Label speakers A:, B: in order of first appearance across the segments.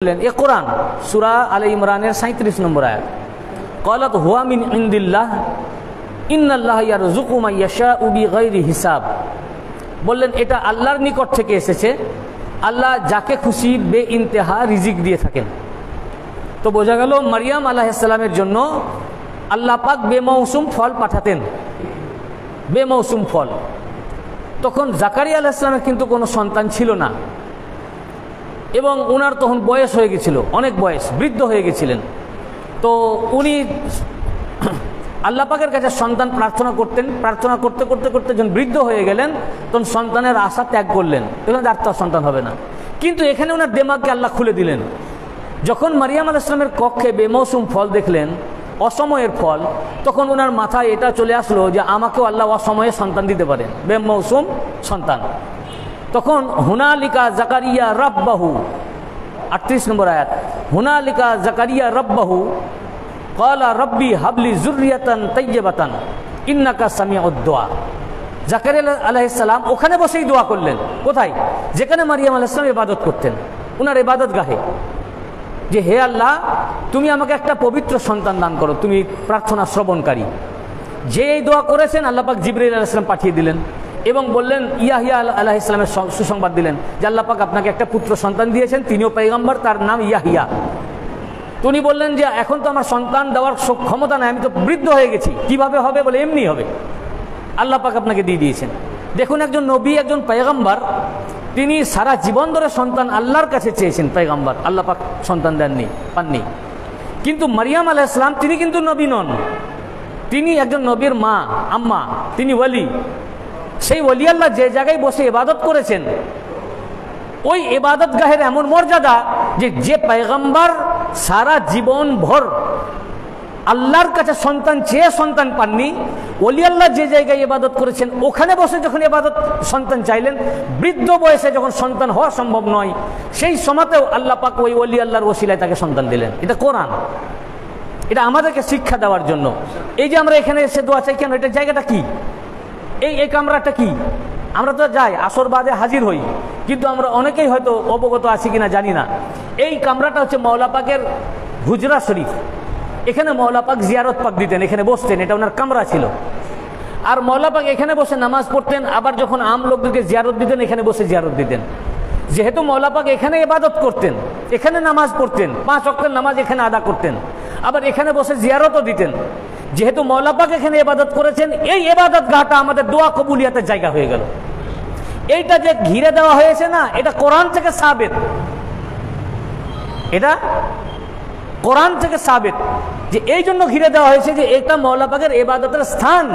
A: এ কোরআন সূরা আলে ইমরানের 37 নম্বর আয়াত। ক্বালাত হুয়া মিন ইনদিল্লাহ ইন্নাল্লাহা ইয়ারযুকু মান ইয়াশাউ বিগাইরি হিসাব। বললেন এটা আল্লাহর নিকট থেকে এসেছে, আল্লাহ যাকে খুশি বেইন্তেহা রিজিক দিয়ে থাকেন। তো বোঝা গেল মারিয়াম আলাইহিস সালামের জন্য আল্লাহ পাক বেমৌসুম ফল পাঠাতেন, বেমৌসুম ফল। তখন জাকারিয়া আলাইহিস সালামের কিন্তু কোনো সন্তান ছিল না এবং ওনার তখন বয়স হয়ে গেছিল, অনেক বয়স, বৃদ্ধ হয়ে গেছিলেন। তো উনি আল্লাহ পাকের কাছে সন্তান প্রার্থনা করতেন, প্রার্থনা করতে করতে করতে যখন বৃদ্ধ হয়ে গেলেন তখন সন্তানের আশা ত্যাগ করলেন, এখানে আর তো সন্তান হবে না। কিন্তু এখানে ওনার দেমাগকে আল্লাহ খুলে দিলেন। যখন মারিয়াম আলাইহিস সালামের কক্ষে বেমৌসুম ফল দেখলেন, অসময়ের ফল, তখন ওনার মাথায় এটা চলে আসলো যে আমাকেও আল্লাহ অসময়ে সন্তান দিতে পারেন, বেমৌসুম সন্তান। তখন হুনালিকা জাকারিয়া রাব্বাহু, 38 নম্বর আয়াত, হুনালিকা জাকারিয়া রাব্বাহু ক্বালা রাব্বি হাবলি যুররিয়াতান তাইয়্যিবাতান ইন্নাকা সামিউদ দুআ। জাকারিয়া আলাইহিস সালাম ওখানে বসেই দোয়া করলেন। কোথায়? যেখানে মারিয়াম আলাইহিস সালাম ইবাদত করতেন, ওনার ইবাদত গাহে, যে হে আল্লাহ তুমি আমাকে একটা পবিত্র সন্তান দান করো, তুমি প্রার্থনা শ্রবণকারী। যে এই দোয়া করেছেন আল্লাহ পাক জিবরাইল আলাইহিস সালাম পাঠিয়ে দিলেন এবং বললেন, ইয়াহিয়া আলাইহিস সালামের সুসংবাদ দিলেন যে আল্লাহ পাক আপনাকে একটা পুত্র সন্তান দিয়েছেন, তিনিও পয়গম্বর, তার নাম ইয়াহিয়া। উনি বললেন যে এখন তো আমার সন্তান দেওয়ার ক্ষমতা নাই, আমি তো বৃদ্ধ হয়ে গেছি, কিভাবে হবে? বলে এমনি হবে, আল্লাহ পাক আপনাকে দিয়ে দিয়েছেন। দেখুন, একজন নবী, একজন পয়গম্বর, তিনি সারা জীবন ধরে সন্তান আল্লাহর কাছে চেয়েছেন, পয়গম্বর, আল্লাহ পাক সন্তান দেননি, পাননি। কিন্তু মারিয়াম আলাইহিস সালাম তিনি কিন্তু নবী নন, তিনি একজন নবীর মা, আম্মা, তিনি ওয়ালি। সেই ওলি আল্লাহ যে জায়গায় বসে ইবাদত করেছেন, ওই ইবাদত গাহের এমন মর্যাদা যে যে পয়গম্বর সারা জীবন ভর আল্লাহর কাছে সন্তান চেয়ে সন্তান পাননি, ওলি আল্লাহ যে জায়গায় ইবাদত করেছেন ওখানে বসে যখন ইবাদত সন্তান চাইলেন, বৃদ্ধ বয়সে যখন সন্তান হওয়া সম্ভব নয়, সেই সময়তেও আল্লাহ পাক ওই ওলি আল্লাহর ওসিলায় তাকে সন্তান দিলেন। এটা কোরআন, এটা আমাদেরকে শিক্ষা দেওয়ার জন্য। এই যে আমরা এখানে এসে দোয়া চাই কেন? এটা জায়গাটা কি? এই কামরাটা কি? আমরা তো যাই আসর বাদে হাজির হই, কিন্তু আমরা অনেকেই হয়তো অবগত আছি কিনা জানি না। এই কামরাটা হচ্ছে মওলা পাকের হুজরা শরীফ। এখানে মওলা পাক জিয়ারত পাক দিতেন, এখানে বসতেন, এটা ওনার কামরা ছিল। আর মওলা পাক এখানে বসে নামাজ পড়তেন, আবার যখন আম লোকদেরকে জিয়ারত দিতেন এখানে বসে জিয়ারত দিতেন। যেহেতু মওলা পাক এখানে ইবাদত করতেন, এখানে নামাজ পড়তেন, 5 ওয়াক্তের নামাজ এখানে আদা করতেন, আবার এখানে বসে জিয়ারতও দিতেন। যেহেতু মওলা পাক এখানে ইবাদত করেছেন, এই ইবাদত গাহটা আমাদের দোয়া কবুলিয়াতের জায়গা হয়ে গেল। এইটা যে ঘিরে দেওয়া হয়েছে না, এটা কোরআন থেকে সাবিত, এটা কোরআন থেকে সাবিত যে এই জন্য ঘিরে দেওয়া হয়েছে যে এটা মওলা পাকের ইবাদতের স্থান।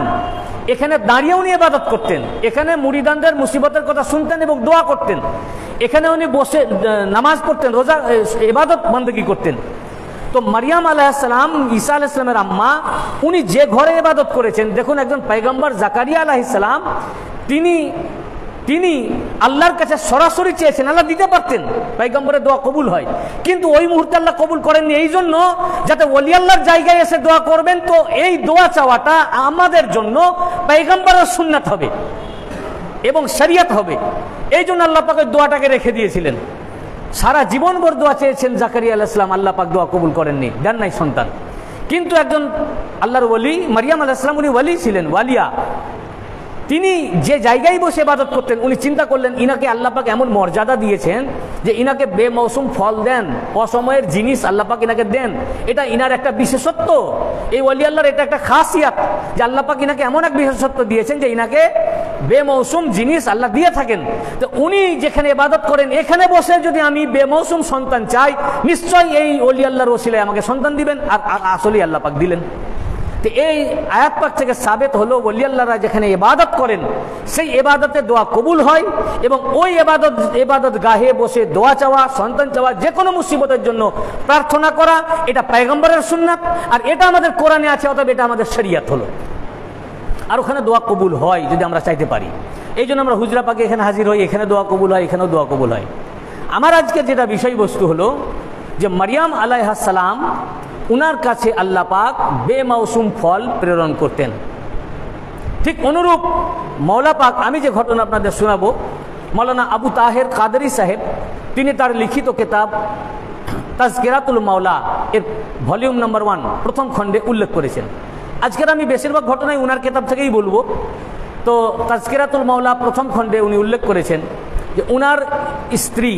A: এখানে দাঁড়িয়ে উনি ইবাদত করতেন, এখানে মুরিদানদের মুসিবতের কথা শুনতেন এবং দোয়া করতেন, এখানে উনি বসে নামাজ পড়তেন, রোজা, ইবাদত বন্দেগী করতেন। তো মারিয়াম আলাইহিস সালাম, ঈসা আলাইহিস সালামের আম্মা, উনি যে ঘরে ইবাদত করেছেন, দেখুন একজন পয়গম্বর জাকারিয়া আলাইহিস সালাম তিনি আল্লাহর কাছে সরাসরি চেয়েছেন, আল্লাহ দিতে পারতেন, পয়গম্বরের দোয়া কবুল হয়, কিন্তু ওই মুহূর্তে আল্লাহ কবুল করেননি। এই জন্য যাতে ওলি আল্লাহর জায়গায় এসে দোয়া করবেন, তো এই দোয়া চাওয়াটা আমাদের জন্য পয়গম্বরের সুন্নাত হবে এবং শরিয়ত হবে। এই জন্য আল্লাহ পাক ওই দোয়াটাকে রেখে দিয়েছিলেন। সারা জীবন ভর দোয়া চেয়েছেন জাকারিয়া আলাইহিস সালাম, আল্লাহ পাক দোয়া কবুল করেননি, দেন নাই সন্তান। কিন্তু একজন আল্লাহর ওলি, মারিয়াম আলাইহিস সালাম, উনি ওলি ছিলেন, ওয়ালিয়া। তিনি যে জায়গায় বসে ইবাদত করতেন, উনি চিন্তা করলেন ইনাকে আল্লাহ পাক এমন মর্যাদা দিয়েছেন যে ইনাকে বেমৌসুম ফল দেন, অসময়ের জিনিস আল্লাহ পাক ইনাকে দেন, এটা ইনার একটা বিশেষত্ব। এই ওলি আল্লাহর এটা একটা খাসিয়াত যে আল্লাহ পাক ইনাকে এমন এক বিশেষত্ব দিয়েছেন যে ইনাকে বেমৌসুম জিনিস আল্লাহ দিয়ে থাকেন। তো উনি যেখানে ইবাদত করেন, এখানে বসে যদি আমি বেমৌসুম সন্তান চাই, নিশ্চয়ই এই ওলি আল্লাহর ওসিলায় আমাকে সন্তান দিবেন। আর আসলেই আল্লাহ পাক দিলেন। তো এই আয়াত পাক থেকে সাবিত হলো ওলি আল্লাহরা যেখানে ইবাদত করেন, সেই ইবাদতে দোয়া কবুল হয় এবং ওই ইবাদত গাহে বসে দোয়া চাওয়া, সন্তান চাওয়া, যে কোনো মুসিবতের জন্য প্রার্থনা করা, এটা পয়গম্বরের সুন্নাত। আর এটা আমাদের কোরআনে আছে, অতএব এটা আমাদের শরিয়ত হলো। আর ওখানে দোয়া কবুল হয় যদি আমরা চাইতে পারি। এই জন্য আমরা হুজরা পাকে এখানে হাজির হই, এখানে দোয়া কবুল হয়, এখানেও দোয়া কবুল হয়। আমার আজকে যেটা বিষয়বস্তু হলো যে মারিয়াম আলাইহিস সালাম, উনার কাছে আল্লাহ পাক বেমৌসুম ফল প্রেরণ করতেন। ঠিক অনুরূপ মওলা পাক, আমি যে ঘটনা আপনাদের শোনাবো, মৌলানা আবু তাহের কাদেরী সাহেব, তিনি তার লিখিত কিতাব তাজকিরাতুল মাওলা এর ভলিউম নাম্বার 1 প্রথম খণ্ডে উল্লেখ করেছেন। আজকের আমি বেশিরভাগ ঘটনায় উনার কিতাব থেকেই বলবো। তো তাজকিরাতুল মাওলা প্রথম খণ্ডে উনি উল্লেখ করেছেন যে উনার স্ত্রী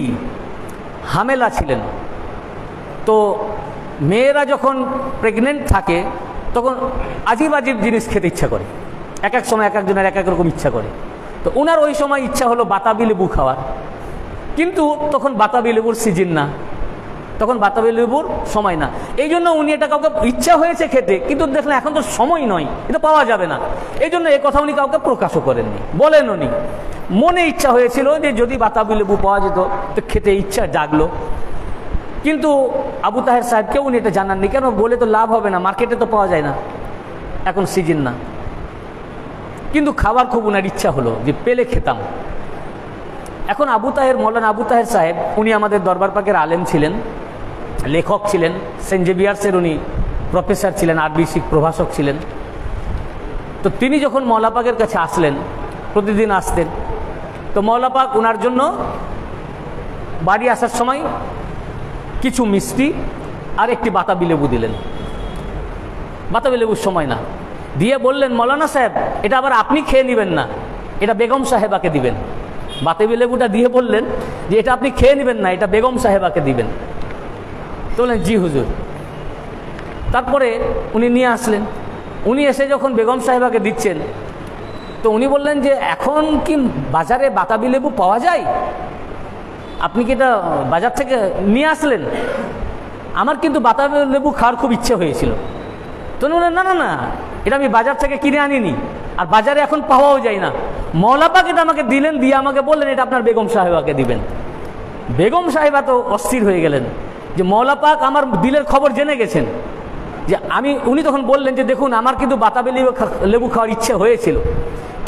A: হামেলা ছিলেন। তো মেয়েরা যখন প্রেগনেন্ট থাকে তখন আজীব আজীব জিনিস খেতে ইচ্ছা করে, এক এক সময় এক একজনের এক এক রকম ইচ্ছা করে। তো উনার ওই সময় ইচ্ছা হলো বাতাবি লেবু খাওয়ার, কিন্তু তখন বাতাবি লেবুর সিজন না, তখন বাতাবি লেবুর সময় না। এই জন্য উনি এটা কাউকে ইচ্ছা হয়েছে খেতে, কিন্তু দেখলেন এখন তো সময় নয়, এটা পাওয়া যাবে না। এই জন্য এই কথা উনি কাউকে প্রকাশও করেননি, বলেন উনি মনে ইচ্ছা হয়েছিল যে যদি বাতাবি লেবু পাওয়া যেত তো খেতে ইচ্ছা জাগলো। কিন্তু আবু তাহের সাহেবকেও উনি এটা জানাননি, কেন বলে তো লাভ হবে না, মার্কেটে তো পাওয়া যায় না, এখন সিজন না। কিন্তু খাবার খুব উনার ইচ্ছা হলো যে পেলে খেতাম। এখন আবু তাহের, মৌলানা আবু তাহের সাহেব উনি আমাদের দরবার পাকের আলেম ছিলেন, লেখক ছিলেন, সেন্ট জেভিয়ার্সের উনি প্রফেসর ছিলেন, আরবি প্রভাষক ছিলেন। তো তিনি যখন মওলা পাকের কাছে আসলেন, প্রতিদিন আসতেন, তো মওলা পাক ওনার জন্য বাড়ি আসার সময় কিছু মিষ্টি আর একটি বাতাবি লেবু দিলেন। বাতাবি লেবুর সময় না, দিয়ে বললেন মৌলানা সাহেব এটা আবার আপনি খেয়ে নেবেন না, এটা বেগম সাহেবাকে দিবেন। বাতাবি লেবুটা দিয়ে বললেন যে এটা আপনি খেয়ে নেবেন না, এটা বেগম সাহেবাকে দিবেন। তো বললেন জি হুজুর। তারপরে উনি নিয়ে আসলেন, উনি এসে যখন বেগম সাহেবাকে দিচ্ছেন তো উনি বললেন যে এখন কি বাজারে বাতাবি লেবু পাওয়া যায়, আপনি কি এটা বাজার থেকে নিয়ে আসলেন? আমার কিন্তু বাতাবি লেবু খাওয়ার খুব ইচ্ছে হয়েছিল। তো বললেন না না না, এটা আমি বাজার থেকে কিনে আনিনি, আর বাজারে এখন পাওয়াও যায় না। মওলা পাক এটা আমাকে দিলেন, দিয়ে আমাকে বললেন এটা আপনার বেগম সাহেবাকে দিবেন। বেগম সাহেবা তো অস্থির হয়ে গেলেন যে মওলা পাক আমার দিলের খবর জেনে গেছেন যে উনি তখন বললেন যে দেখুন আমার কিন্তু বাতাবি লেবু খাওয়ার ইচ্ছে হয়েছিল,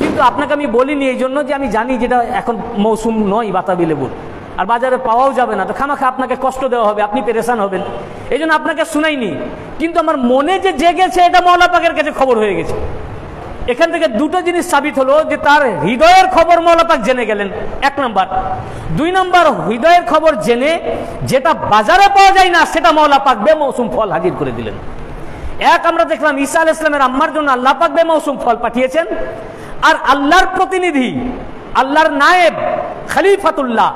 A: কিন্তু আপনাকে আমি বলিনি এই জন্য যে আমি জানি যেটা এখন মৌসুম নয় বাতাবি লেবুর, আর বাজারে পাওয়াও যাবে না, তো খামাখা আপনাকে কষ্ট দেওয়া হবে, আপনি পেরেশান হবেন, এই জন্য আপনাকে শুনাইনি। কিন্তু আমার মনে যে জেগেছে এটা মওলা পাকের কাছে খবর হয়ে গেছে। এখান থেকে দুটো জিনিস সাবিত হলো যে তার হৃদয়ের খবর মওলা পাক জেনে গেলেন, 1 নম্বর। 2 নম্বর, হৃদয়ের খবর জেনে যেটা বাজারে পাওয়া যায় না সেটা মওলা পাক বেমৌসুম ফল হাজির করে দিলেন। আমরা দেখলাম ঈসা আলাইহিস সালামের আম্মার জন্য আল্লাহ পাক বেমৌসুম ফল পাঠিয়েছেন, আর আল্লাহর প্রতিনিধি, আল্লাহর নায়েব খলিফাতুল্লাহ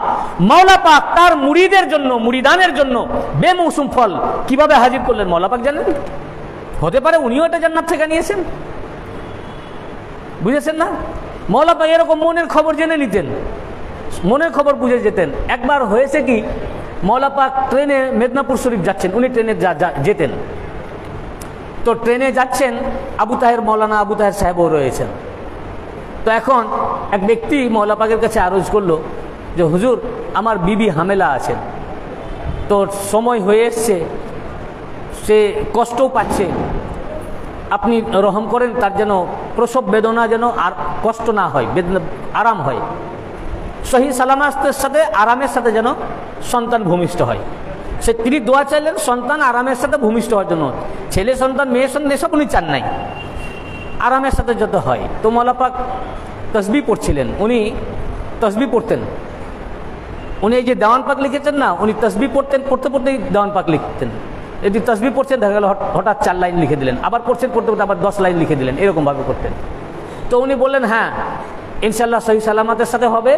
A: মওলা পাক তার মুরিদের জন্য, মুরিদানের জন্য বেমৌসুম ফল কিভাবে হাজির করলেন মওলা পাক জানেন। হতে পারে উনিও এটা জান্নাত থেকে নিয়েছেন, বুঝেছেন না? মওলা পাক এরকম মনের খবর জেনে নিতেন, মনের খবর বুঝে যেতেন। একবার হয়েছে কি, মওলা পাক ট্রেনে মেদিনীপুর শরীফ যাচ্ছেন, উনি ট্রেনে যেতেন। তো ট্রেনে যাচ্ছেন, মৌলানা আবু তাহের সাহেবও রয়েছেন। তো এখন এক ব্যক্তি মওলা পাকের কাছে আরজ করলো যে হুজুর আমার বিবি হামেলা আছেন, তো সময় হয়ে এসছে, সে কষ্টও পাচ্ছে, আপনি রহম করেন তার যেন প্রসব বেদনা যেন আর কষ্ট না হয়, আরাম হয়, সহি সালামতের সাথে আরামের সাথে যেন সন্তান ভূমিষ্ঠ হয়। তিনি দোয়া চাইলেন সন্তান আরামের সাথে ভূমিষ্ঠ হওয়ার জন্য, ছেলে সন্তান মেয়ে সন্তান এসব উনি চান নাই, আরামের সাথে যত হয়। তো মওলা পাক তসবিহ পড়ছিলেন, উনি তসবিহ পড়তেন, উনি এই যে দেওয়ান পাক লিখেছেন না, উনি তসবিহ পড়তেন, পড়তে পড়তেই দেওয়ান পাক লিখতেন। যদি তসবিহ পড়ছেন দেখা গেল হঠাৎ 4 লাইন লিখে দিলেন, আবার পড়ছেন, পড়তে পড়তে আবার 10 লাইন লিখে দিলেন, এরকমভাবে করতেন। তো উনি বললেন হ্যাঁ ইনশাল্লাহ সহি সালামতের সাথে হবে,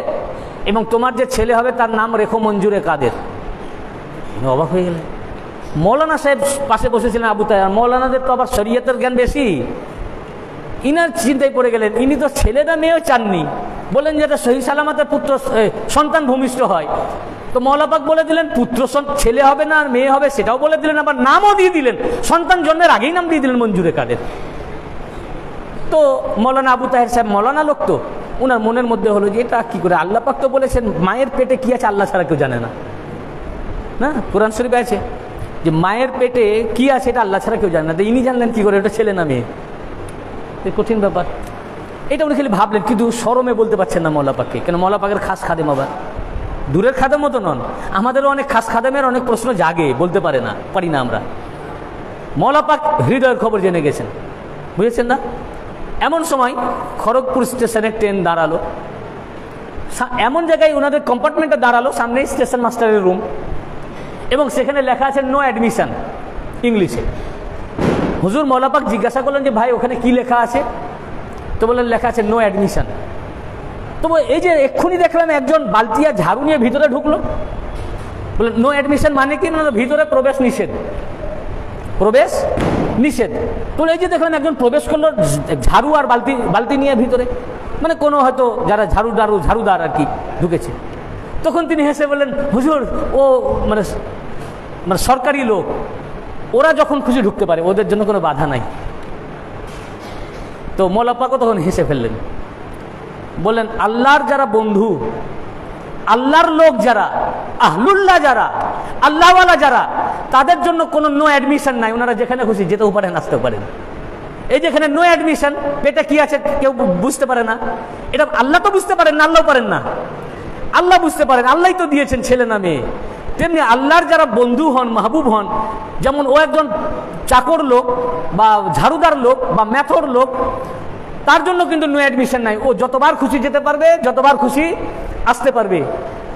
A: এবং তোমার যে ছেলে হবে তার নাম রেখো মঞ্জুরে কাদের। অবাক হয়ে গেলেন। মৌলানা সাহেব পাশে বসেছিলেন আবু তাহের, মৌলানাদের তো আবার শরীয়তের জ্ঞান বেশি, ইনার চিন্তায় পড়ে গেলেন, ইনি তো ছেলেটা মেয়েও চাননি, বলেন যে এটা সহি সালামতের পুত্র সন্তান ভূমিষ্ঠ হয়। তো মওলা পাক বলে দিলেন পুত্র ছেলে হবে না আর মেয়ে হবে সেটাও বলে দিলেন, আবার নামও দিয়ে দিলেন, সন্তান জন্মের আগেই নাম দিয়ে দিলেন মঞ্জুরে কাদের। তো মৌলানা আবু তাহের সাহেব মৌলানা লোক, তো ওনার মনের মধ্যে হলো যে এটা কি করে, আল্লাহ পাক তো বলেছেন মায়ের পেটে কি আছে আল্লাহ ছাড়া কেউ জানে না, না কোরআন শরীফে আছে যে মায়ের পেটে কি আছে এটা আল্লাহ ছাড়া কেউ জানে না, তো ইনি জানলেন কি করে ওটা ছেলে না মেয়ে? কঠিন ব্যাপার। এটা উনি খালি ভাবলেন, কিন্তু শরমে বলতে পারছেন না মওলা পাককে, কেন মওলা পাকের খাস খাদেম, আবার দূরের খাদেম মতো নন, আমাদেরও অনেক খাস খাদেমের অনেক প্রশ্ন জাগে, বলতে পারি না আমরা। মওলা পাক হৃদয়ের খবর জেনে গেছেন, বুঝেছেন না? এমন সময় খড়গপুর স্টেশনে ট্রেন দাঁড়ালো, এমন জায়গায় ওনাদের কম্পার্টমেন্টে দাঁড়ালো, সামনেই স্টেশন মাস্টারের রুম। এবং সেখানে লেখা আছে নো অ্যাডমিশন ইংলিশে। হুজুর মৌলা পাক জিজ্ঞাসা করলেন যে ভাই ওখানে কি লেখা আছে? তো বললেন লেখা আছে নো অ্যাডমিশন। তো এই যে এক্ষুনি দেখলাম একজন বালতিয়া ঝাড়ু নিয়ে ভিতরে ঢুকলো, বললেন নো অ্যাডমিশন মানে কি? না ভিতরে প্রবেশ নিষেধ, প্রবেশ নিষেধ। তো এই যে দেখলাম একজন প্রবেশ করলো ঝাড়ু আর বালতি নিয়ে ভিতরে, মানে কোনো হয়তো যারা ঝাড়ুদার আর কি ঢুকেছে। তখন তিনি হেসে বললেন হুজুর ও মানে সরকারি লোক, ওরা যখন খুশি ঢুকতে পারে, ওদের জন্য কোনো বাধা নাই। তো মৌলা পাকও তখন হেসে ফেললেন, বললেন আল্লাহর যারা বন্ধু, আল্লাহর লোক যারা, আহলুল্লাহ যারা, আল্লাহওয়ালা যারা, তাদের জন্য কোনো নো অ্যাডমিশন নাই। ওনারা যেখানে খুশি যেতেও পারেন, আসতেও পারেন। এই যেখানে নো অ্যাডমিশন, পেটে কি আছে কেউ বুঝতে পারে না, এটা আল্লাহ তো বুঝতে পারেন না, আল্লাহ পারেন না, আল্লাহ বুঝতে পারেন, আল্লাহই তো দিয়েছেন ছেলে না মেয়ে। তেমনি আল্লাহর যারা বন্ধু হন, মাহবুব হন, যেমন ও একজন চাকর লোক বা ঝাড়ুদার লোক বা ম্যাথর লোক, তার জন্য কিন্তু নো অ্যাডমিশন নাই। ও যতবার খুশি যেতে পারবে, যতবার খুশি আসতে পারবে,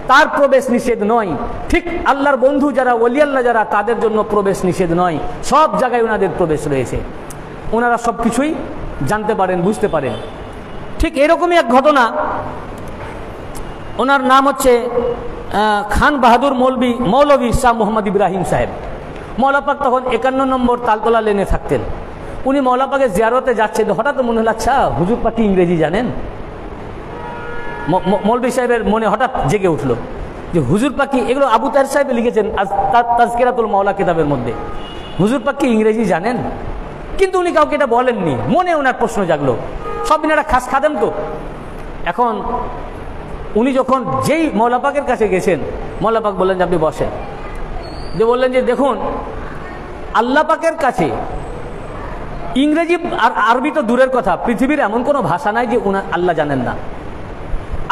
A: তার প্রবেশ নিষেধ নয়। ঠিক আল্লাহর বন্ধু যারা, ওলি আল্লাহ যারা, তাদের জন্য প্রবেশ নিষেধ নয়। সব জায়গায় ওনাদের প্রবেশ রয়েছে, ওনারা সব কিছুই জানতে পারেন, বুঝতে পারেন। ঠিক এরকমই এক ঘটনা, ওনার নাম হচ্ছে খান বাহাদুর মৌলভী শাহ মোহাম্মদ ইব্রাহিম সাহেব। মৌলা পাক তখন 51 নম্বর তালতলা লেনে থাকতেন। উনি মৌলা পাকের জিয়ারতে যাচ্ছেন, হঠাৎ মনে হলো আচ্ছা হুজুর পাক কি ইংরেজি জানেন? মৌলভী সাহেবের মনে হঠাৎ জেগে উঠলো যে হুজুর পাক কি, এগুলো আবু তাহের সাহেব লিখেছেন তাজকিরাতুল মাওলা কিতাবের মধ্যে, হুজুর পাক কি ইংরেজি জানেন? কিন্তু উনি কাউকে এটা বলেননি, মনে ওনার প্রশ্ন জাগলো। সব এনারা খাস খাদেন তো। এখন উনি যখন যেই মৌলা পাকের কাছে গেছেন, মৌলা পাক বললেন যে আপনি বসেন। যে বললেন যে দেখুন, আল্লাহ পাকের কাছে ইংরেজি আর আরবি তো দূরের কথা, পৃথিবীর এমন কোনো ভাষা নাই যে আল্লাহ জানেন না।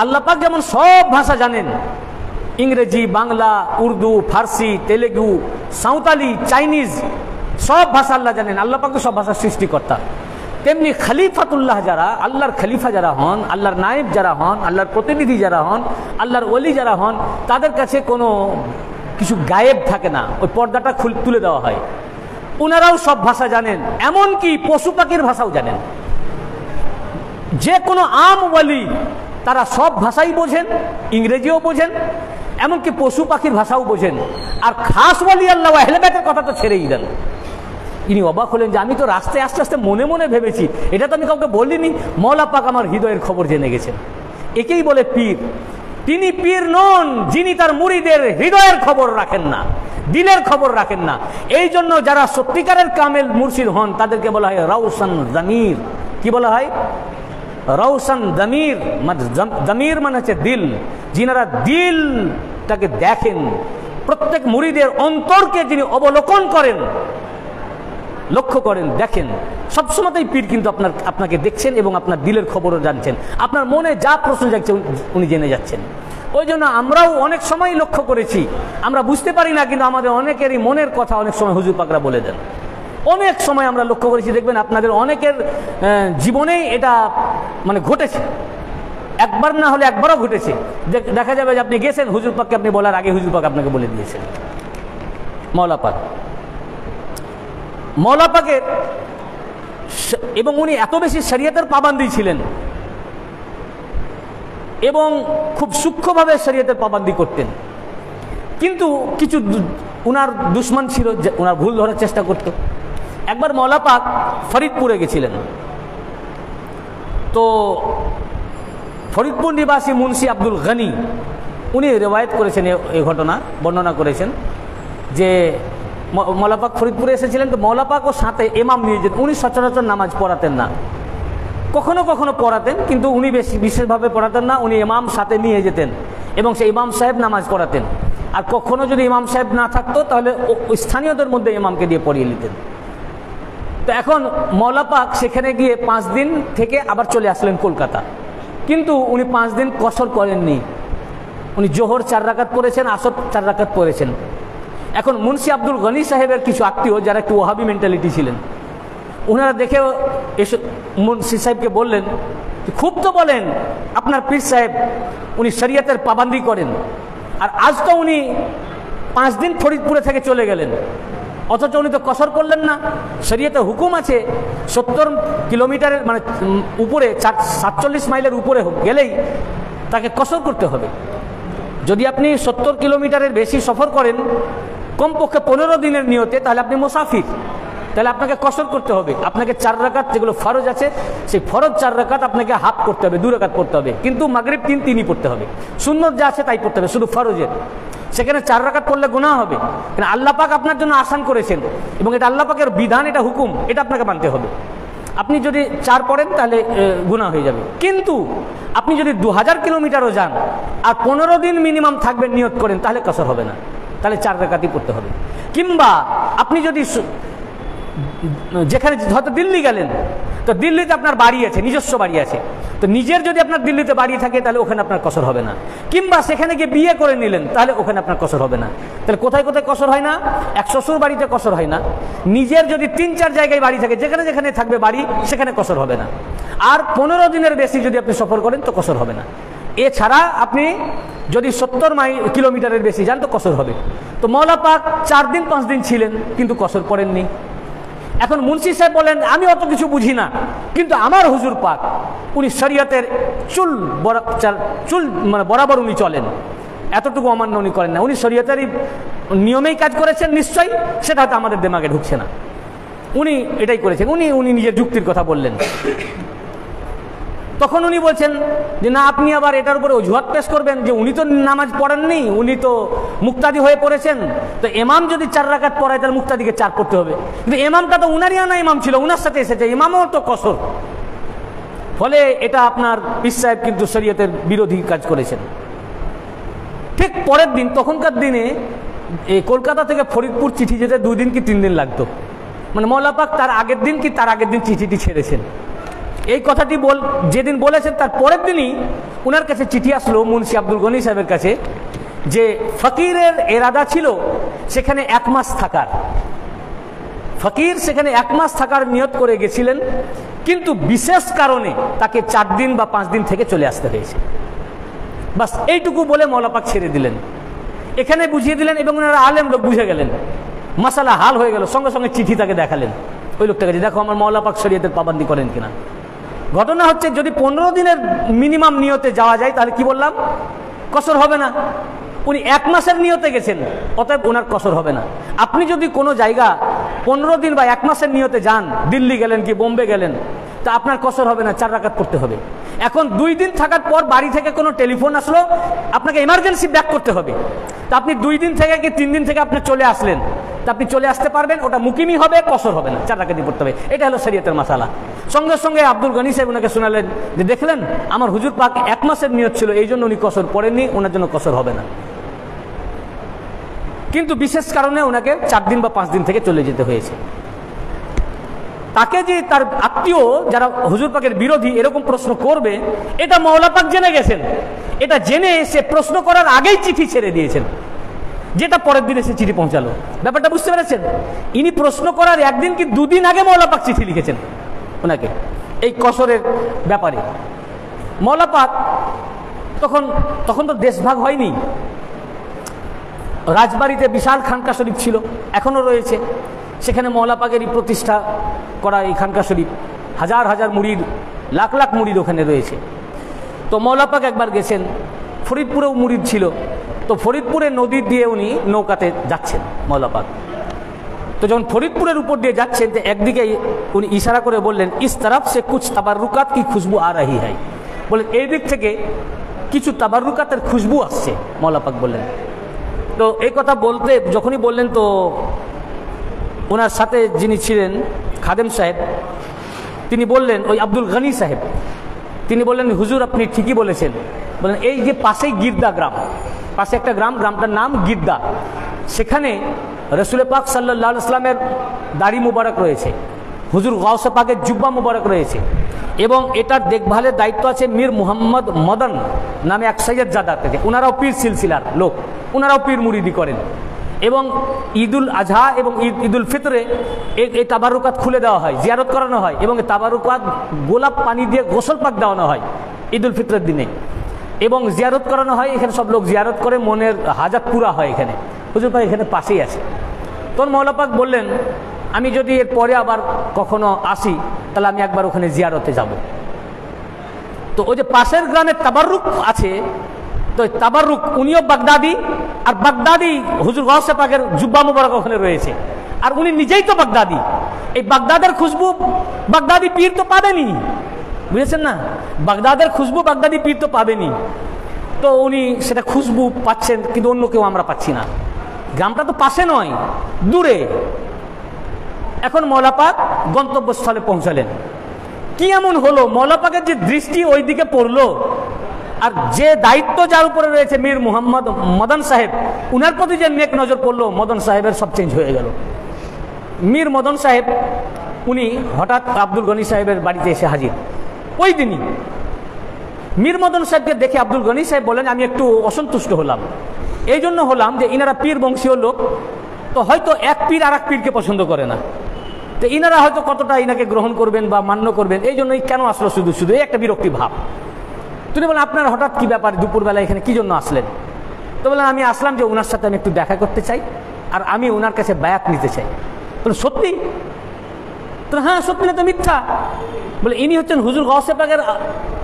A: আল্লাহ পাক যেমন সব ভাষা জানেন, ইংরেজি, বাংলা, উর্দু, ফার্সি, তেলেগু, সাঁওতালি, চাইনিজ, সব ভাষা আল্লাহ জানেন। আল্লাহ পাক সব ভাষার সৃষ্টিকর্তা। তেমনি খলিফাতুল্লাহ যারা, আল্লাহর খলিফা যারা হন, আল্লাহর নায়েব যারা হন, আল্লাহর প্রতিনিধি যারা হন, আল্লাহর ওলি যারা হন, তাদের কাছে কোনো কিছু গায়েব থাকে না, ওই পর্দাটা তুলে দেওয়া হয়। ওনারাও সব ভাষা জানেন, এমনকি পশু পাখির ভাষাও জানেন। যে কোনো আম ওয়ালি তারা সব ভাষাই বোঝেন, ইংরেজিও বোঝেন, এমনকি পশু পাখির ভাষাও বোঝেন। আর খাস ওয়ালি আল্লাহ আহলে বাইতের কথা তো ছেড়েই দেন। ইনি অবাক হলেন যে আমি তো রাস্তায় আস্তে আস্তে মনে মনে ভেবেছি, এটা তো আমি কাউকে বলিনি, মৌলা পাক আমার হৃদয়ের খবর জেনে গেছেন। একেই বলে পীর। তিনি পীর নন যিনি তার মুরিদের হৃদয়ের খবর রাখেন না, দিলের খবর রাখেন না। এই জন্য যারা সত্যিকারের কামেল মুর্শিদ হন তাদেরকে বলা হয় রাউসান জামির। কি বলা হয়? রাউসান জামির। জামির মানে হচ্ছে দিল। যিনারা দিলটাকে দেখেন, প্রত্যেক মুরিদের অন্তরকে যিনি অবলোকন করেন, লক্ষ্য করেন, দেখেন, সবসময়তেই পীর কিন্তু আপনাকে দেখছেন এবং আপনার দিলের খবরও জানছেন। আপনার মনে যা প্রশ্ন যাচ্ছে উনি জেনে যাচ্ছেন। ওই জন্য আমরাও অনেক সময় লক্ষ্য করেছি, আমরা বুঝতে পারি না, কিন্তু আমাদের অনেকেরই মনের কথা অনেক সময় হুজুর পাকরা বলে দেন। অনেক সময় আমরা লক্ষ্য করেছি, দেখবেন আপনাদের অনেকের জীবনেই এটা মানে ঘটেছে, একবার না হলে একবারও ঘটেছে। দেখা যাবে যে আপনি গেছেন, হুজুর পাককে আপনি বলার আগে হুজুর পাক আপনাকে বলে দিয়েছেন। মৌলা পাক, মৌলা পাকের, এবং উনি এত বেশি শরীয়তের পাবন্দী ছিলেন এবং খুব সূক্ষ্মভাবে শরীয়তের পাবন্দী করতেন। কিন্তু কিছু উনার দুশ্মন ছিল, উনার ভুল ধরার চেষ্টা করত। একবার মৌলা পাক ফরিদপুরে গেছিলেন। তো ফরিদপুর নিবাসী মুন্সি আব্দুল গনি উনি রেওয়ায়েত করেছেন, এই ঘটনা বর্ণনা করেছেন যে মৌলা পাক ফরিদপুরে এসেছিলেন। তো মৌলা পাক ও সাথে ইমাম নিয়ে যেতেন। উনি সচরাচর নামাজ পড়াতেন না, কখনো কখনো পড়াতেন, কিন্তু উনি বিশেষভাবে পড়াতেন না। উনি ইমাম সাথে নিয়ে যেতেন এবং সেই ইমাম সাহেব নামাজ পড়াতেন। আর কখনো যদি ইমাম সাহেব না থাকতো তাহলে স্থানীয়দের মধ্যে ইমামকে দিয়ে পড়িয়ে নিতেন। তো এখন মৌলা পাক সেখানে গিয়ে 5 দিন থেকে আবার চলে আসলেন কলকাতা। কিন্তু উনি 5 দিন কসর করেননি। উনি জোহর 4 রাকাত পড়েছেন, আসর 4 রাকাত পড়েছেন। এখন মুন্সি আব্দুল গনি সাহেবের কিছু আত্মীয় যারা একটু ওহাবি মেন্টালিটি ছিলেন, ওনারা দেখে এসে মুন্সি সাহেবকে বললেন, খুব তো বলেন আপনার পীর সাহেব উনি শরীয়তের পাবন্দি করেন, আর আজ তো উনি 5 দিন ফরিদপুরে থেকে চলে গেলেন, অথচ উনি তো কসর করলেন না। শরীয়তে হুকুম আছে 70 কিলোমিটারের মানে উপরে 47 মাইলের উপরে গেলেই তাকে কসর করতে হবে। যদি আপনি 70 কিলোমিটারের বেশি সফর করেন কমপক্ষে 15 দিনের নিয়তে, তাহলে আপনি মুসাফির, তাহলে আপনাকে কসর করতে হবে। আপনাকে 4 রাকাত যেগুলো ফরজ আছে সেই ফরজ 4 রাকাত আপনাকে হাফ করতে হবে, 2 রাকাত পড়তে হবে, কিন্তু মাগরিব 3 পড়তে হবে। সুন্নত যা আছে তাই পড়তে হবে, শুধু ফরজের। সেখানে 4 রাকাত পড়লে গুনাহ হবে, কারণ আল্লাহ পাক আপনার জন্য আসান করেছেন এবং এটা আল্লাহ পাকের বিধান, এটা হুকুম, এটা আপনাকে মানতে হবে। আপনি যদি 4 পড়েন তাহলে গুনাহ হয়ে যাবে। কিন্তু আপনি যদি 2000 কিলোমিটারও যান আর 15 দিন মিনিমাম থাকবেন নিয়ত করেন, তাহলে কসর হবে না, তাহলে 4 রাকাতই পড়তে হবে। কিংবা আপনি যদি যেখানে হয়তো দিল্লি গেলেন, তো দিল্লিতে আপনার বাড়ি আছে, নিজস্ব বাড়ি আছে, তো নিজের যদি আপনার দিল্লিতে বাড়ি থাকে তাহলে ওখানে আপনার কসর হবে না। কিংবা সেখানে গিয়ে বিয়ে করে নিলেন, তাহলে ওখানে আপনার কসর হবে না। তাহলে কোথায় কোথায় কসর হয় না? এক শ্বশুর বাড়িতে কসর হয় না। নিজের যদি 3-4 জায়গায় বাড়ি থাকে, যেখানে যেখানে থাকবে বাড়ি, সেখানে কসর হবে না। আর 15 দিনের বেশি যদি আপনি সফর করেন তো কসর হবে না। এছাড়া আপনি যদি 70 কিলোমিটারের বেশি যান তো কসর হবে। তো মওলা পাক 4 দিন 5 দিন ছিলেন কিন্তু কসর পড়েননি। এখন মুন্সি সাহেব বলেন আমি অত কিছু বুঝি না, কিন্তু আমার হুজুর পাক উনি শরীয়তের চুল মানে বরাবর উনি চলেন, এতটুকু অমান্য উনি করেন না। উনি শরীয়তেরই নিয়মেই কাজ করেছেন নিশ্চয়ই, সেটা হয়তো আমাদের দিমাগে ঢুকছে না। উনি এটাই করেছেন, উনি নিজের যুক্তির কথা বললেন। তখন উনি বলছেন যে না, আপনি আবার এটার উপরে অজুহাত পেশ করবেন যে উনি তো নামাজ পড়েননি, উনি তো মুক্তাদি হয়ে পড়েছেন, তো ইমাম যদি 4 রাকাত পড়ায় তাহলে মুক্তাদিকে 4 পড়তে হবে। কিন্তু ইমামটা তো উনারই আনা ইমাম ছিল, উনার সাথে এসেছে, ইমামও তো কসর। ফলে এটা আপনার পীর সাহেব কিন্তু শরীয়তের বিরোধী কাজ করেছেন। ঠিক পরের দিন, তখনকার দিনে এই কলকাতা থেকে ফরিদপুর চিঠি যেতে 2 দিন কি 3 দিন লাগতো, মানে মওলা পাক তার আগের দিন কি তার আগের দিন চিঠিটি ছেড়েছেন। এই কথাটি যেদিন বলেছেন তার পরের দিনই ওনার কাছে চিঠি আসলো মুন্সি আব্দুল গনি সাহেবের কাছে, যে ফকিরের এরাদা ছিল সেখানে 1 মাস থাকার। ফকির সেখানে 1 মাস থাকার নিয়ত করে গেছিলেন, কিন্তু বিশেষ কারণে তাকে 4 দিন বা 5 দিন থেকে চলে আসতে হয়েছে। বাস এইটুকু বলে মওলা পাক ছেড়ে দিলেন, এখানে বুঝিয়ে দিলেন এবং ওনারা আলেম লোক বুঝে গেলেন, মাসালা হাল হয়ে গেল। সঙ্গে সঙ্গে চিঠি তাকে দেখালেন ওই লোকটাকে, যে দেখো আমার মওলা পাক শরীয়তের পাবন্দি করেন কিনা। ঘটনা হচ্ছে যদি 15 দিনের মিনিমাম নিয়তে যাওয়া যায় তাহলে কি বললাম, কসর হবে না। উনি 1 মাসের নিয়তে গেছেন, অতএব ওনার কসর হবে না। আপনি যদি কোনো জায়গা 15 দিন বা 1 মাসের নিয়তে যান, দিল্লি গেলেন কি বোম্বে গেলেন, তা আপনার কসর হবে না, 4 রাকাত পড়তে হবে। এখন 2 দিন থাকার পর বাড়ি থেকে কোনো টেলিফোন আসলো, আপনাকে এমার্জেন্সি ব্যাক করতে হবে, তা আপনি 2 দিন থেকে কি 3 দিন থেকে আপনি চলে আসলেন, তা আপনি চলে আসতে পারবেন, ওটা মুকিমি হবে, কসর হবে না, 4 রাকাতই পড়তে হবে। এটা হলো শরীয়তের মাসালা। সঙ্গে সঙ্গে আব্দুল গনি সাহেব ওনাকে শোনালেন যে দেখলেন আমার হুজুর পাক 1 মাসের নিয়ত ছিল, এই জন্য উনি কসর পড়েননি, ওনার জন্য কসর হবে না। কিন্তু বিশেষ কারণে ওনাকে 4 দিন বা 5 দিন থেকে চলে যেতে হয়েছে। তাকে যে তার আত্মীয় যারা হুজুর পাকের বিরোধী এরকম প্রশ্ন করবে, এটা মওলা পাক জেনে গেছেন। এটা জেনে সে প্রশ্ন করার আগেই চিঠি ছেড়ে দিয়েছেন, যেটা পরের দিনে সে চিঠি পৌঁছালো। ব্যাপারটা বুঝতে পেরেছেন? ইনি প্রশ্ন করার 1 দিন কি 2 দিন আগে মওলা পাক চিঠি লিখেছেন ওনাকে এই কসরের ব্যাপারে। মওলা পাক তখন তো দেশভাগ হয়নি, রাজবাড়িতে বিশাল খানকা শরীফ ছিল, এখনো রয়েছে। সেখানে মওলা পাকেরই প্রতিষ্ঠা করা এই খানকা শরীফ, হাজার হাজার মুরিদ, লাখ লাখ মুরিদ ওখানে রয়েছে। তো মওলা পাক একবার গেছেন, ফরিদপুরেও মুরিদ ছিল, তো ফরিদপুরের নদী দিয়ে উনি নৌকাতে যাচ্ছেন মওলা পাক। তো যখন ফরিদপুরের উপর দিয়ে যাচ্ছেন, তো একদিকে উনি ইশারা করে বললেন ইস তরফ সে কুছ তাবাররুকাত কি খুশবু আ রহি হ্যায়, বলেন এই দিক থেকে কিছু তাবাররুকাতের খুশবু আসছে, মওলা পাক বললেন। তো এই কথা বলতে যখনই বললেন, তো ওনার সাথে যিনি ছিলেন খাদেম সাহেব, তিনি বললেন, ওই আব্দুল গনি সাহেব, তিনি বললেন হুজুর আপনি ঠিকই বলেছেন। বললেন এই যে পাশেই গির্দা গ্রাম, পাশে একটা গ্রাম, গ্রামটার নাম গির্দা, সেখানে রসুল পাক সাল্লাল্লাহু আলাইহি ওয়াসাল্লামের দাড়ি মুবারক রয়েছে, হুজুর গাউসে পাকের জুব্বা মুবারক রয়েছে, এবং এটার দেখভালের দায়িত্ব আছে মীর মুহাম্মদ মদন নামে এক সৈয়দ জাদা থেকে। ওনারাও পীর সিলসিলার লোক, ওনারাও পীর মুরিদি করেন। এবং ঈদুল আজহা এবং ঈদুল ফিতরে এই তাবারুকাত খুলে দেওয়া হয়, জিয়ারত করানো হয়, এবং তাবারুকাত গোলাপ পানি দিয়ে গোসল পাক দেওয়ানো হয় ঈদুল ফিতরের দিনে, এবং জিয়ারত করানো হয়। এখানে সব লোক জিয়ারত করে, মনের হাজাত পুরা হয় এখানে। হুজুর পাক এখানে পাশেই আছে। তখন মওলা পাক বললেন, আমি যদি এর পরে আবার কখনো আসি তাহলে আমি একবার ওখানে জিয়ারতে যাব। তো ওই যে পাশের গ্রামে তাবাররুক আছে, তো তাবাররুক উনিও বাগদাদি, আর বাগদাদি হুজুর গাউসে পাকের জুব্বা মুবারক ওখানে রয়েছে, আর উনি নিজেই তো বাগদাদি। এই বাগদাদের খুশবু বাগদাদি পীর তো পাবেনি, বুঝেছেন না? বাগদাদের খুশবু বাগদাদি পীর তো পাবেনি। তো উনি সেটা খুশবু পাচ্ছেন, কিন্তু অন্য কেউ আমরা পাচ্ছি না। গ্রামটা তো পাশে নয়, দূরে। এখন মওলা পাক গন্তব্যস্থলে পৌঁছালেন। কি এমন হলো, মওলা পাকের যে দৃষ্টি ওই দিকে পড়লো, আর যে দায়িত্ব যার উপরে রয়েছে মীর মুহাম্মদ মদন সাহেব, উনার প্রতি যে নেক নজর পড়লো, মদন সাহেবের সব চেঞ্জ হয়ে গেল। মীর মদন সাহেব উনি হঠাৎ আব্দুল গনি সাহেবের বাড়িতে এসে হাজির। ওই দিনই মীর মদন সাহেবকে দেখে আব্দুল গনি সাহেব বলেন, আমি একটু অসন্তুষ্ট হলাম। এই জন্য হলাম যে ইনারা পীর বংশীয় লোক, তো হয়তো এক পীর আর এক পীরকে পছন্দ করে না, তো ইনারা হয়তো কতটা ইনাকে গ্রহণ করবেন বা মান্য করবেন, এই জন্যই কেন আসলো শুধু শুধু, এই একটা বিরক্তি ভাব। তিনি বলেন, আপনার হঠাৎ কি ব্যাপার, দুপুরবেলা এখানে কি জন্য আসলেন? তো বললেন, আমি আসলাম যে ওনার সাথে আমি একটু দেখা করতে চাই, আর আমি ওনার কাছে বায়াত নিতে চাই। বলেন, সত্যি? তো হ্যাঁ, সত্যি না তো মিথ্যা? বলে, ইনি হচ্ছেন হুজুর গাউসে পাকের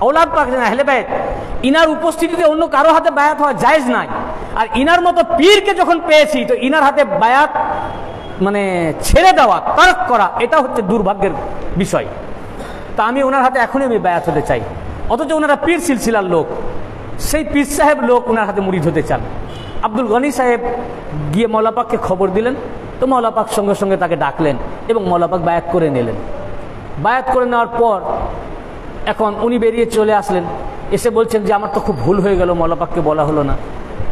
A: ঔলাদ পাক, আহলে বাইত। ইনার উপস্থিতিতে অন্য কারো হাতে বায়াত হওয়া জায়েজ নাই, আর ইনার মতো পীরকে যখন পেয়েছি, তো ইনার হাতে বায়াত মানে ছেড়ে দেওয়া, তারক করা, এটা হচ্ছে দুর্ভাগ্যের বিষয়। তা আমি ওনার হাতে এখনই আমি বায়াত হতে চাই। অথচ ওনারা পীর সিলসিলার লোক, সেই পীর সাহেব লোক ওনার হাতে মুরিদ হতে চান। আব্দুল গনি সাহেব গিয়ে মওলা পাককে খবর দিলেন। তো মওলা পাক সঙ্গে সঙ্গে তাকে ডাকলেন এবং মওলা পাক বায়াত করে নিলেন। বায়াত করে নেওয়ার পর এখন উনি বেরিয়ে চলে আসলেন, এসে বলছেন যে আমার তো খুব ভুল হয়ে গেল, মওলা পাককে বলা হলো না।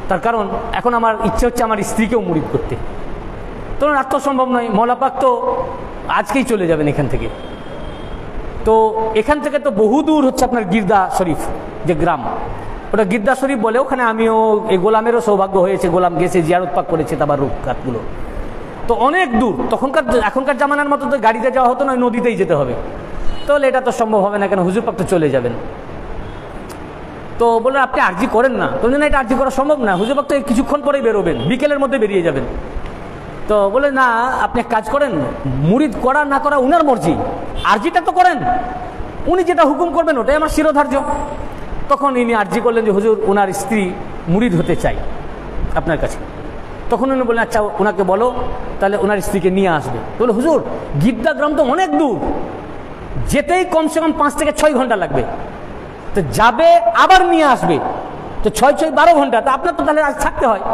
A: তার কারণ এখন আমার ইচ্ছে হচ্ছে আমার স্ত্রীকেও মুরিদ করতে। তখন আর তো সম্ভব নয়, মওলা পাক তো আজকেই চলে যাবেন এখান থেকে। তো এখান থেকে তো বহু দূর হচ্ছে আপনার গিরদা শরীফ যে গ্রাম, ওটা গিরদা শরীফ বলে। ওখানে আমিও এই গোলামেরও সৌভাগ্য হয়েছে, গোলাম গেছে, জিয়ারত পাক করেছে তাবাররুকাতগুলো। তো অনেক দূর, এখনকার জামানার মতো তো গাড়িতে যাওয়া হতো না, নদীতেই যেতে হবে। তাহলে এটা তো সম্ভব হবে না, কেন হুজুর পাক তো চলে যাবেন। তো বললেন, আপনি আরজি করেন না? তো না, এটা আরজি করা সম্ভব না, হুজুর পাক তো কিছুক্ষণ পরেই বেরোবেন, বিকেলের মধ্যে বেরিয়ে যাবেন। তো বলে, না আপনি কাজ করেন, মুরিদ করা না করা উনার মর্জি, আরজিটা তো করেন, উনি যেটা হুকুম করবেন ওটাই আমার শিরোধার্য। তখন ইনি আরজি করলেন যে হুজুর, ওনার স্ত্রী মুরিদ হতে চাই আপনার কাছে। তখন উনি বললেন, আচ্ছা ওনাকে বলো, তাহলে ওনার স্ত্রীকে নিয়ে আসবে। বলে, হুজুর গিরদা গ্রাম তো অনেক দূর, যেতেই কমসে কম 5 থেকে 6 ঘন্টা লাগবে, তো যাবে আবার নিয়ে আসবে, তো 6-6-12 ঘন্টা, তো আপনার তো তাহলে আজ থাকতে হয়।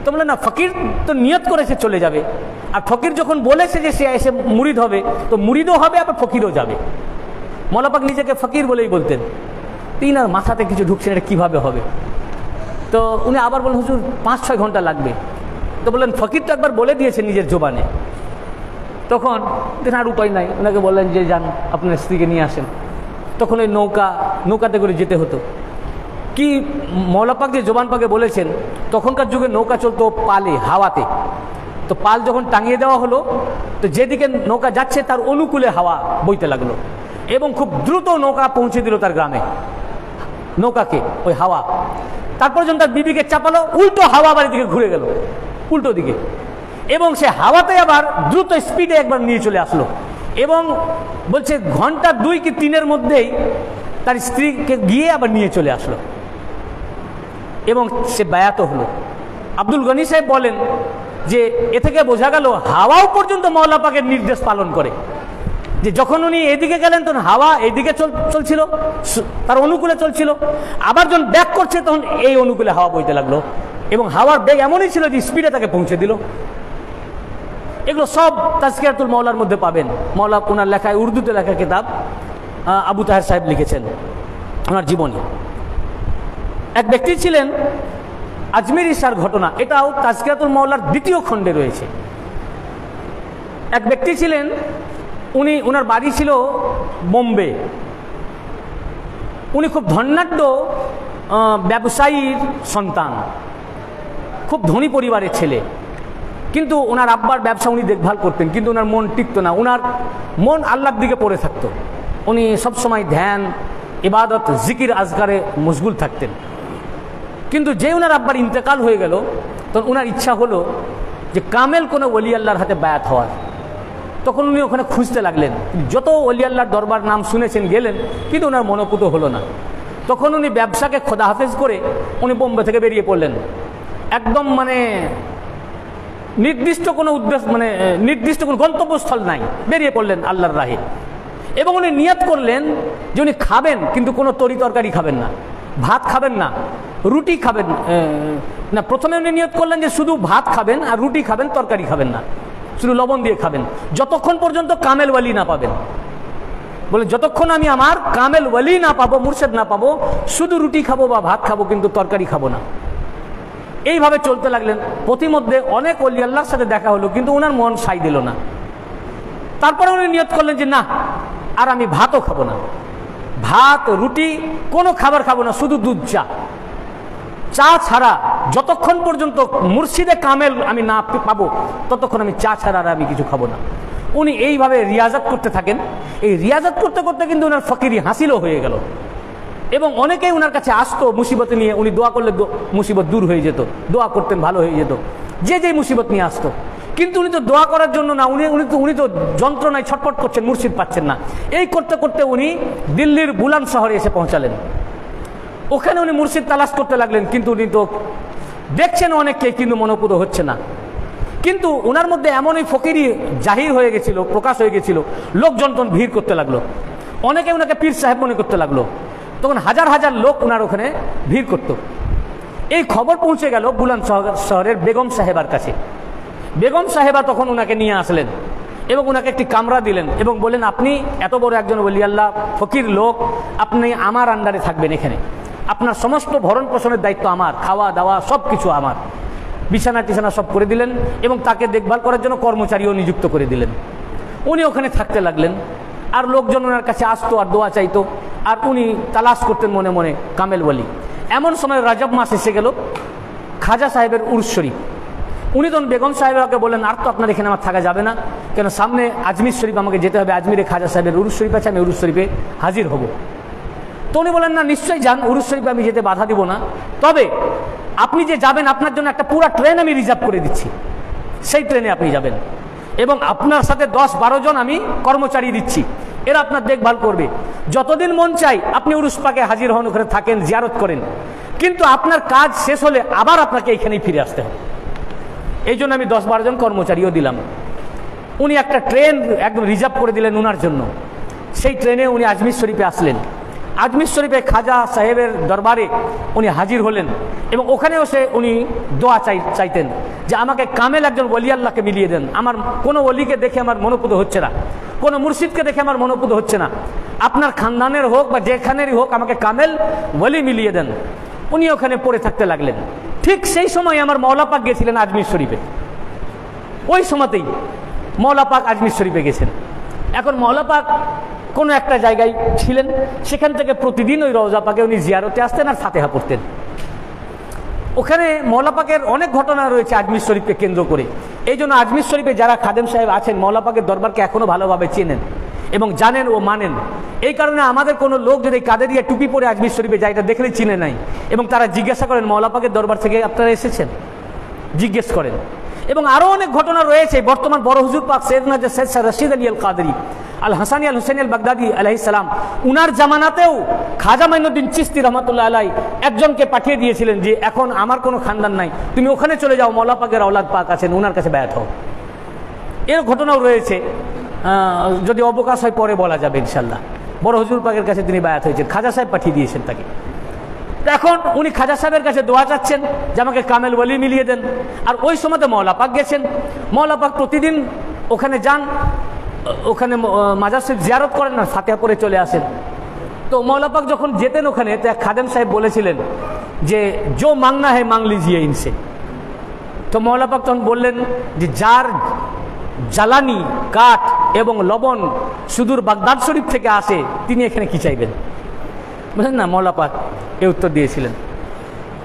A: তো বলে, না ফকির তো নিয়ত করেছে চলে যাবে, আর ফকির যখন বলেছে যে সে এসে মুরিদ হবে, তো মুরিদও হবে আবার ফকিরও যাবে। মওলা পাক নিজেকে ফকির বলেই বলতেন। তিনার মাথাতে কিছু ঢুকছে, এটা কীভাবে হবে? তো উনি আবার বলেন, হুজুর 5-6 ঘন্টা লাগবে। তো বললেন, ফকির তো একবার বলে দিয়েছে নিজের জবানে। তখন আর উপায় নাই, ওনাকে বললেন যে যান আপনার স্ত্রীকে নিয়ে আসেন। তখন ওই নৌকাতে করে যেতে হতো। কি মওলা পাক যে জবান পাকে বলেছেন, তখনকার যুগে নৌকা চলতো পালে, হাওয়াতে। তো পাল যখন টাঙিয়ে দেওয়া হলো, তো যেদিকে নৌকা যাচ্ছে তার অনুকূলে হাওয়া বইতে লাগলো, এবং খুব দ্রুত নৌকা পৌঁছে দিল তার গ্রামে, নৌকাকে ওই হাওয়া। তারপর যখন তার বিবিকে চাপালো, উল্টো হাওয়া বাড়ি দিকে ঘুরে গেল, উল্টো দিকে, এবং সে হাওয়াতে আবার দ্রুত স্পিডে একবার নিয়ে চলে আসলো, এবং বলছে ঘন্টা 2 কি 3-এর মধ্যেই তার স্ত্রীকে গিয়ে আবার নিয়ে চলে আসলো, এবং সে বায়াত হলো। আব্দুল গনি সাহেব বলেন যে এ থেকে বোঝা গেল হাওয়াও পর্যন্ত মওলা পাকের নির্দেশ পালন করে, যে যখন উনি এদিকে গেলেন তখন হাওয়া এইদিকে চলছিল, তার অনুকূলে চলছিল, আবার যখন ব্যাক করছে তখন এই অনুকূলে হাওয়া বইতে লাগলো, এবং হাওয়ার বেগ এমনই ছিল যে স্পিডে তাকে পৌঁছে দিল। এগুলো সব তাজকিরাতুল মওলার মধ্যে পাবেন। মওলা ওনার লেখায়, উর্দুতে লেখা কিতাব আবু তাহের সাহেব লিখেছেন ওনার জীবনী। এক ব্যক্তি ছিলেন, আজমির ইসার ঘটনা, এটাও তাজকিরাতুল মওলার 2য় খণ্ডে রয়েছে। এক ব্যক্তি ছিলেন, ওনার বাড়ি ছিল বোম্বে। উনি খুব ধনাঢ্য ব্যবসায়ীর সন্তান, খুব ধনী পরিবারের ছেলে, কিন্তু ওনার আব্বার ব্যবসা উনি দেখভাল করতেন, কিন্তু ওনার মন টিকতো না, ওনার মন আল্লাহর দিকে পড়ে থাকতো। উনি সবসময় ধ্যান, ইবাদত, জিকির আজকারে মশগুল থাকতেন। কিন্তু যে ওনার আব্বার ইন্তেকাল হয়ে গেল, তখন ওনার ইচ্ছা হলো যে কামেল কোনো ওলি আল্লাহর হাতে বায়াত হওয়ার। তখন উনি ওখানে খুঁজতে লাগলেন, যত ওলি আল্লাহর দরবার নাম শুনেছেন গেলেন, কিন্তু ওনার মনোপুত হলো না। তখন উনি ব্যবসাকে খোদা হাফেজ করে উনি বোম্বে থেকে বেরিয়ে পড়লেন। একদম মানে নির্দিষ্ট কোনো উদ্দেশ্য, মানে নির্দিষ্ট কোনো গন্তব্যস্থল নাই, বেরিয়ে পড়লেন আল্লাহর রাহে। এবং উনি নিয়ত করলেন যে উনি খাবেন, কিন্তু কোনো তরি তরকারি খাবেন না, ভাত খাবেন না, রুটি খাবেন না। প্রথমে উনি নিয়ত করলেন যে শুধু ভাত খাবেন আর রুটি খাবেন, তরকারি খাবেন না, শুধু লবণ দিয়ে খাবেন, যতক্ষণ পর্যন্ত কামেল ওয়ালি না পাবেন। বলে যতক্ষণ আমি আমার কামেল ওয়ালি না পাবো, মুর্শেদ না পাবো, শুধু রুটি খাবো বা ভাত খাবো, কিন্তু তরকারি খাবো না। এইভাবে চলতে লাগলেন। প্রতিমধ্যে অনেক ওলি আল্লাহর সাথে দেখা হলো, কিন্তু ওনার মন সাই দিল না। তারপরে উনি নিয়ত করলেন যে না, আর আমি ভাতও খাবো না, ভাত রুটি কোনো খাবার খাবো না, শুধু দুধ চা, চা ছাড়া যতক্ষণ পর্যন্ত মুর্শিদে কামেল আমি না পাবো, ততক্ষণ আমি চা ছাড়া আর আমি কিছু খাবো না। উনি এইভাবে রিয়াজত করতে থাকেন। এই রিয়াজত করতে করতে কিন্তু ওনার ফকিরি হাসিলও হয়ে গেল, এবং অনেকেই ওনার কাছে আসতো মুসিবত নিয়ে। উনি দোয়া করলে মুসিবত দূর হয়ে যেত, দোয়া করতেন ভালো হয়ে যেত, যে মুসিবত নিয়ে আসতো। কিন্তু উনি তো দোয়া করার জন্য না, উনি তো যন্ত্রণায় ছটফট করছেন, মুর্শিদ পাচ্ছেন না। এই করতে করতে উনি দিল্লির বুলান শহরে এসে পৌঁছালেন। ওখানে উনি মুর্শিদ তালাশ করতে লাগলেন, কিন্তু উনি তো দেখছেন অনেককে, কিন্তু মনোপুত হচ্ছে না। কিন্তু ওনার মধ্যে এমনই ফকিরি জাহির হয়ে গেছিল, প্রকাশ হয়ে গেছিল, লোকজন ভিড় করতে লাগলো, অনেকে ওনাকে পীর সাহেব মনে করতে লাগলো। তখন হাজার হাজার লোক ওনার ওখানে ভিড় করত। এই খবর পৌঁছে গেল বুলান শহরের বেগম সাহেবার কাছে। বেগম সাহেবা তখন ওনাকে নিয়ে আসলেন এবং ওনাকে একটি কামরা দিলেন এবং বললেন, আপনি এত বড় একজন ওলি আল্লাহ ফকির লোক, আপনি আমার আন্ডারে থাকবেন, এখানে আপনার সমস্ত ভরণ পোষণের দায়িত্ব আমার, খাওয়া দাওয়া সব কিছু আমার। বিছানা টিছানা সব করে দিলেন এবং তাকে দেখভাল করার জন্য কর্মচারীও নিযুক্ত করে দিলেন। উনি ওখানে থাকতে লাগলেন, আর লোকজন ওনার কাছে আসতো আর দোয়া চাইতো, আর উনি তালাশ করতেন মনে মনে কামেল ওয়ালি। এমন সময় রাজব মাস এসে গেল, খাজা সাহেবের উরুস শরীফ। উনি তখন বেগম সাহেবকে বললেন, আর তো আপনার এখানে আমার থাকা যাবে না, কেন সামনে আজমির শরীফ আমাকে যেতে হবে, আজমিরে খাজা সাহেবের উরুস শরীফ আছে, আমি উরুস শরীফে হাজির হব। তো উনি বলেন, না নিশ্চয়ই যান, উরুস শরীফে আমি যেতে বাধা দিব না, তবে আপনি যে যাবেন আপনার জন্য একটা পুরো ট্রেন আমি রিজার্ভ করে দিচ্ছি, সেই ট্রেনে আপনি যাবেন, এবং আপনার সাথে 10-12 জন আমি কর্মচারী দিচ্ছি, এরা আপনার দেখভাল করবে। যতদিন মন চাই আপনি উরুস পাকে হাজির হন, ওখানে থাকেন, জিয়ারত করেন, কিন্তু আপনার কাজ শেষ হলে আবার আপনাকে এইখানেই ফিরে আসতে হবে। এই জন্য আমি 10-12 জন কর্মচারীও দিলাম। উনি একটা ট্রেন একদম রিজার্ভ করে দিলেন ওনার জন্য। সেই ট্রেনে উনি আজমির শরীফে আসলেন। আজমির শরীফে খাজা সাহেবের দরবারে উনি হাজির হলেন এবং ওখানেও উনি দোয়া চাইতেন যে আমাকে কামেল একজন ওলি আল্লাহকে মিলিয়ে দেন। আমার কোনো ওলিকে দেখে আমার মনোপুত হচ্ছে না, কোনো মুর্শিদকে দেখে আমার মনোপুত হচ্ছে না, আপনার খানদানের হোক বা যেখানেরই হোক আমাকে কামেল ওলি মিলিয়ে দেন। উনি ওখানে পড়ে থাকতে লাগলেন। ঠিক সেই সময় আমার মওলা পাক গেছিলেন আজমির শরীফে। ওই সময়তেই মওলা পাক আজমির শরীফে গেছেন। এখন মওলা পাক কোনো একটা জায়গায় ছিলেন, সেখান থেকে প্রতিদিন ওই রওজা পাকে উনি জিয়ারতে আসতেন আর ফাতিহা পড়তেন। ওখানে মওলা পাকের অনেক ঘটনা রয়েছে আজমির শরীফকে কেন্দ্র করে। এই জন্য আজমির শরীফে যারা খাদেম সাহেব আছেন মওলা পাকের দরবারকে এখনো ভালোভাবে চেনেন এবং জানেন ও মানেন। এই কারণে আমাদের কোনো লোক যদি কাদেরিয়া টুপি পরে আজমির শরীফে যায়, এটা দেখলেই চিনে নাই, এবং তারা জিজ্ঞাসা করেন মওলা পাকের দরবার থেকে আপনারা এসেছেন, জিজ্ঞেস করেন। এবং আরও অনেক ঘটনা রয়েছে। বর্তমান বড় হুজুর পাক সৈয়দনা সৈয়দ রশিদ আলী আল কাদরি আল হাসানি আল হুসেন আল বাগদাদি আলাইহিস সালাম, উনার জামানাতেও খাজা মাইনুদ্দিন চিশতি রহমাতুল্লাহ আলাই একজনকে পাঠিয়ে দিয়েছিলেন যে এখন আমার কোনো খানদান নাই, তুমি ওখানে চলে যাও, মওলা পাকের আওলাদ পাক আছেন, উনার কাছে বায়াত হও। এর ঘটনাও রয়েছে, যদি অবকাশ হয় পরে বলা যাবে ইনশাল্লাহ। বড় হুজুর পাকের কাছে তিনি বায়াত হয়েছেন, খাজা সাহেব পাঠিয়ে দিয়েছেন তাকে। এখন উনি খাজা সাহেবের কাছে দোয়া চাচ্ছেন যে আমাকে কামেল ওয়ালি মিলিয়ে দেন। আর ওই সময়তে মওলা পাক গেছেন। মওলা পাক প্রতিদিন ওখানে যান, ওখানে মাজার শরীফ জিয়ারত করেন না, ফাতিহা পড়ে চলে আসেন। তো মওলা পাক যখন যেতেন ওখানে, তো খাদেম সাহেব বলেছিলেন যে জো মাংনা হে মাং লিজিয়ে ইনসে। তো মওলা পাক তখন বললেন যে যার জ্বালানি কাঠ এবং লবণ সুদূর বাগদাদ শরীফ থেকে আসে, তিনি এখানে কি চাইবেন? বুঝলেন না, মওলা পাক এ উত্তর দিয়েছিলেন।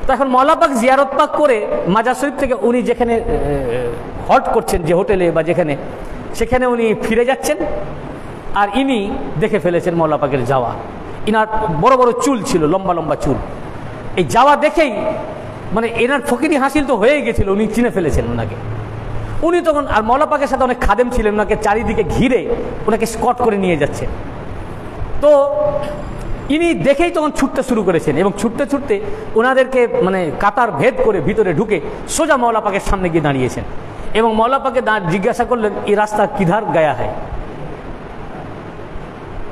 A: তো এখন মওলা পাক জিয়ারত পাক করে মাজার শরীফ থেকে উনি যেখানে হল্ট করছেন, যে হোটেলে বা যেখানে, সেখানে উনি ফিরে যাচ্ছেন। আর ইনি দেখে ফেলেছেন মওলা পাকের যাওয়া। ইনার বড় বড় চুল ছিল, লম্বা লম্বা চুল। এই যাওয়া দেখেই মানে এনার ফকিরি হাসিল তো হয়ে গেছিল, উনি চিনে ফেলেছেন ওনাকে। উনি তখন, আর মওলা পাকের সাথে অনেক খাদেম ছিলেন, ওনাকে চারিদিকে ঘিরে ওনাকে স্কট করে নিয়ে যাচ্ছে। তো ইনি দেখেই তখন ছুটতে শুরু করেছেন, এবং ছুটতে ছুটতে ওনাদেরকে মানে কাতার ভেদ করে ভিতরে ঢুকে সোজা মওলা পাকের সামনে গিয়ে দাঁড়িয়েছেন, এবং মওলা পাকে জিজ্ঞাসা করলেন এই রাস্তা কিধার গায়া হয়?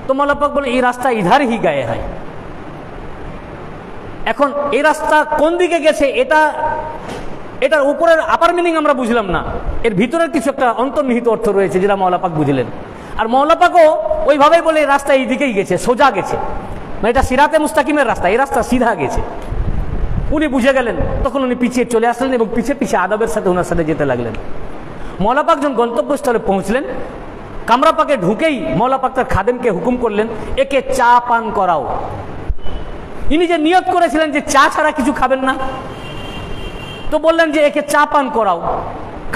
A: তো মওলা পাক বলে এই রাস্তা ইধার হি গায়ে হয়। এখন এই রাস্তা কোন দিকে গেছে এটার উপরের আপার মিনিং আমরা বুঝলাম না, এর ভিতরের কিছু একটা অন্তর্নিহিত অর্থ রয়েছে যেটা মওলা পাক বুঝলেন। আর মওলা পাকও ওইভাবেই বলে এই রাস্তা এই দিকেই গেছে, সোজা গেছে, মানে এটা সিরাতে মুস্তাকিমের রাস্তা, এই রাস্তা সিধা গেছে। উনি বুঝে গেলেন, তখন উনি পিছিয়ে চলে আসলেন এবং পিছিয়ে পিছিয়ে আদবের সাথে ওনার সাথে যেতে লাগলেন। মওলা পাক যখন গন্তব্যস্থলে পৌঁছলেন, কামরা পাকে ঢুকেই মওলা পাক তার খাদেমকে হুকুম করলেন একে চা পান করাও। ইনি যে নিয়ত করেছিলেন যে চা ছাড়া কিছু খাবেন না, তো বললেন যে একে চা পান করাও।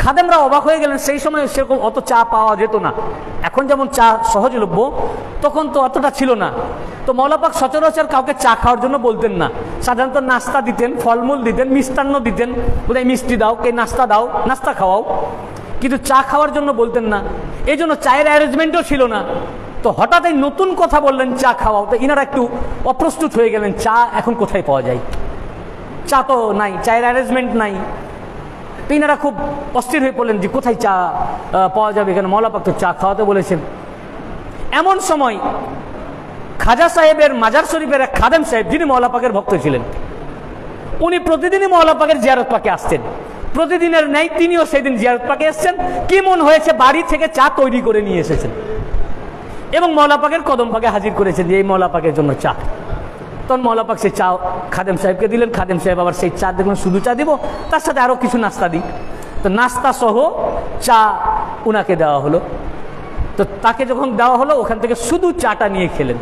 A: খাদেমরা অবাক হয়ে গেলেন, সেই সময় সেরকম অত চা পাওয়া যেত না, এখন যেমন চা সহজলভ্য তখন তো অতটা ছিল না। তো মওলা পাক সচরাচর কাউকে চা খাওয়ার জন্য বলতেন না, সাধারণত নাস্তা দিতেন, ফলমূল দিতেন, মিষ্টান্ন দিতেন, বোধহয় মিষ্টি দাও, কে নাস্তা দাও, নাস্তা খাওয়াও, কিন্তু চা খাওয়ার জন্য বলতেন না। এই জন্য চায়ের অ্যারেঞ্জমেন্টও ছিল না। তো হঠাৎ এই নতুন কথা বললেন চা খাওয়াও, তো ইনারা একটু অপ্রস্তুত হয়ে গেলেন, চা এখন কোথায় পাওয়া যায়, চা তো নাই, চায়ের অ্যারেঞ্জমেন্ট নাই। তো ইনারা খুব অস্থির হয়ে পড়লেন যে কোথায় চা পাওয়া যাবে, এখানে মওলা পাক তো চা খাওয়াতে বলেছেন। এমন সময় খাজা সাহেবের মাজার শরীফের এক খাদেম সাহেব, যিনি মওলা পাকের ভক্ত ছিলেন, উনি প্রতিদিনই মওলা পাকের জিয়ারত পাকে আসতেন। প্রতিদিনের ন্যায় তিনিও সেদিন জিয়ারত পাকে এসেছেন। কি মন হয়েছে, বাড়ি থেকে চা তৈরি করে নিয়ে এসেছেন এবং মওলা পাকের কদম পাকে হাজির করেছেন যে এই মওলা পাকের জন্য চা। তখন মওলা পাক সেই চা খাদেম সাহেবকে দিলেন। খাদেম সাহেব আবার সেই চা দেখুন শুধু চা দিব, তার সাথে আরও কিছু নাস্তা দিই। তো নাস্তা সহ চা উনাকে দেওয়া হলো। তো তাকে যখন দেওয়া হলো, ওখান থেকে শুধু চাটা নিয়ে খেলেন,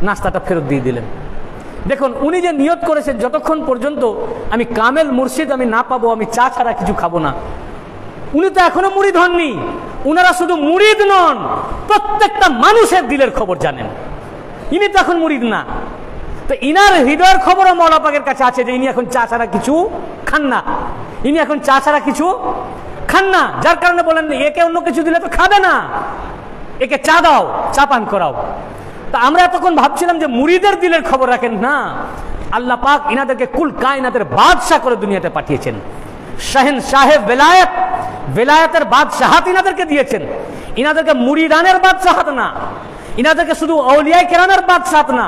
A: নাস্তাটা ফেরত দিয়ে দিলেন। দেখুন উনি যে নিয়ত করেছেন যতক্ষণ পর্যন্ত আমি কামেল মুর্শিদ আমি না পাবো, আমি চা ছাড়া কিছু খাবো না, উনি তো এখনো মুরিদ হননি। উনারা শুধু মুরিদ নন, প্রত্যেকটা মানুষের দিলের খবর জানেন। ইনি তো এখন মুরিদ না, তো ইনার হৃদয়ের খবরও মওলা পাকের কাছে আছে যে ইনি এখন চা ছাড়া কিছু খান না, ইনি এখন চা ছাড়া কিছু খান না। যার কারণে বলেন একে অন্য কিছু দিলে তো খাবে না, একে চা দাও, চা পান করাও। তা আমরা এতক্ষণ ভাবছিলাম যে মুরিদের দিলের খবর রাখেন না, আল্লাহ পাক ইনাদেরকে কুল কায়নাতের বাদশা করে দুনিয়াতে পাঠিয়েছেন। শাহেন সাহেব বেলায়েত, বেলায়েতের বাদশাহাত ইনাদেরকে দিয়েছেন। ইনাদেরকে মুরিদানের বাদশাহাত না, ইনাদেরকে শুধু আউলিয়ায়ে কেরামের বাদশাহাত না,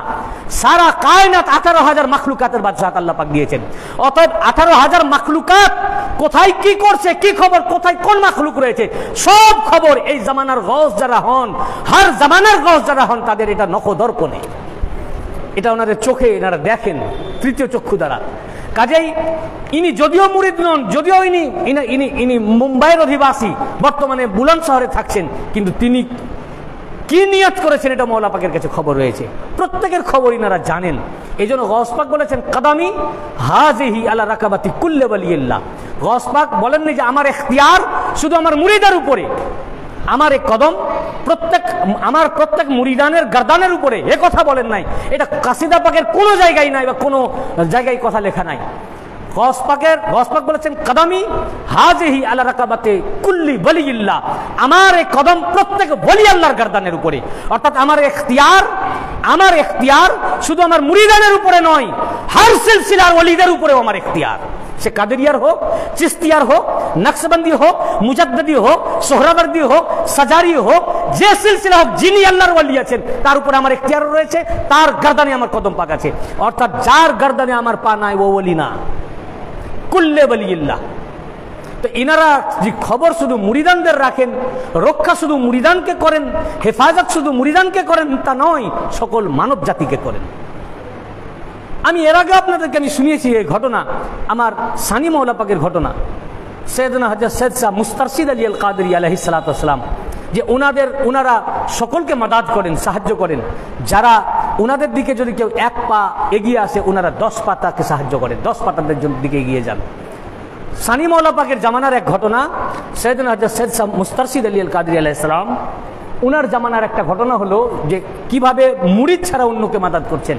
A: সারা কায়নাত 18,000 মাখলুকাতের বাদশাহাত আল্লাহ পাক দিয়েছেন। অতএব 18,000 মাখলুকাত কোথায় কি করছে, কি খবর, কোথায় কোন মাখলুক রয়েছে, সব খবর এই জামানার গৌস যারা হন, হার জামানার গৌস যারা হন, তাদের এটা নখদর্পণে, এটা ওনাদের চোখে এনারা দেখেন, তৃতীয় চক্ষু দ্বারা। কাজেই ইনি যদিও মুরিদ নন, যদিও ইনি মুম্বাইয়ের অধিবাসী, বর্তমানে বুলন্দ শহরে থাকছেন, কিন্তু তিনি কি নিয়ত করেছেন এটা মওলা পাকের কাছে খবর রয়েছে, প্রত্যেকের খবর ইনারা জানেন। এই জন্য গৌস পাক বলেছেন কাদামি হাজিহি আলা রাকাবাতি কুল্লি ওয়ালিল্লাহ। গৌস পাক বলেননি যে আমার ইখতিয়ার শুধু আমার মুরিদের উপরে, আমার এই কদম আমার প্রত্যেক মুরিদানের গর্দানের উপরে, এ কথা বলেন নাই। এটা কাসিদা পাকের কোনো জায়গায় নাই বা কোনো জায়গায় কথা লেখা নাই। গৌস পাক বলেছেন কাদামি হাজিহি আলা রাকাবাতি কুল্লি ওয়ালিল্লাহ, আমার এই কদম প্রত্যেক ওলি আল্লাহর গর্দানের উপরে। অর্থাৎ আমার ইখতিয়ার শুধু আমার মুরিদানের উপরে নয়, হর সিলসিলার ওলিদের উপরেও আমার ইখতিয়ার। সে কাদেরিয়ার হোক, চিস্তিয়ার হোক, নকশবন্দি হোক, মুজাদ্দিদি হোক, সোহরাবর্দী হোক, সাজারি হোক, যে সিলসিলা হোক, যিনি আল্লাহর ওলি আছেন তার উপরে আমার ইখতিয়ার রয়েছে, তার গর্দানে আমার কদম পাক আছে। অর্থাৎ যার গর্দানে আমার পা নাই ও ওলি না, কুল্লে ওয়ালিল্লাহ। তো ইনারা যে খবর শুধু মুরিদানদের রাখেন, রক্ষা শুধু মুরিদানকে করেন, হেফাজত শুধু মুরিদানকে করেন তা নয়, সকল মানব জাতিকে করেন। আমি এর আগে আপনাদেরকে শুনিয়েছি এই ঘটনা, আমার সানি মওলা পাকের ঘটনা, সৈয়দনা হযরত সৈয়দ শাহ মুস্তারশিদ আলী আল কাদরি আলাইহিস সালাতু ওয়াস সালাম, যে ওনারা সকলকে মাদাদ করেন, সাহায্য করেন। যারা ওনাদের দিকে যদি কেউ এক পা এগিয়ে আসে, ওনারা 10 পা তাকে সাহায্য করেন, 10 পা তাদের দিকে এগিয়ে যান। সানি মওলা পাকের জামানার এক ঘটনা, সৈয়দনা হযরত সৈয়দ শাহ মুস্তারশিদ আলী আল কাদরি আলাইহিস সালাম, ওনার জামানার একটা ঘটনা হলো যে কিভাবে মুরিদ ছাড়া অন্যকে মাদাদ করছেন।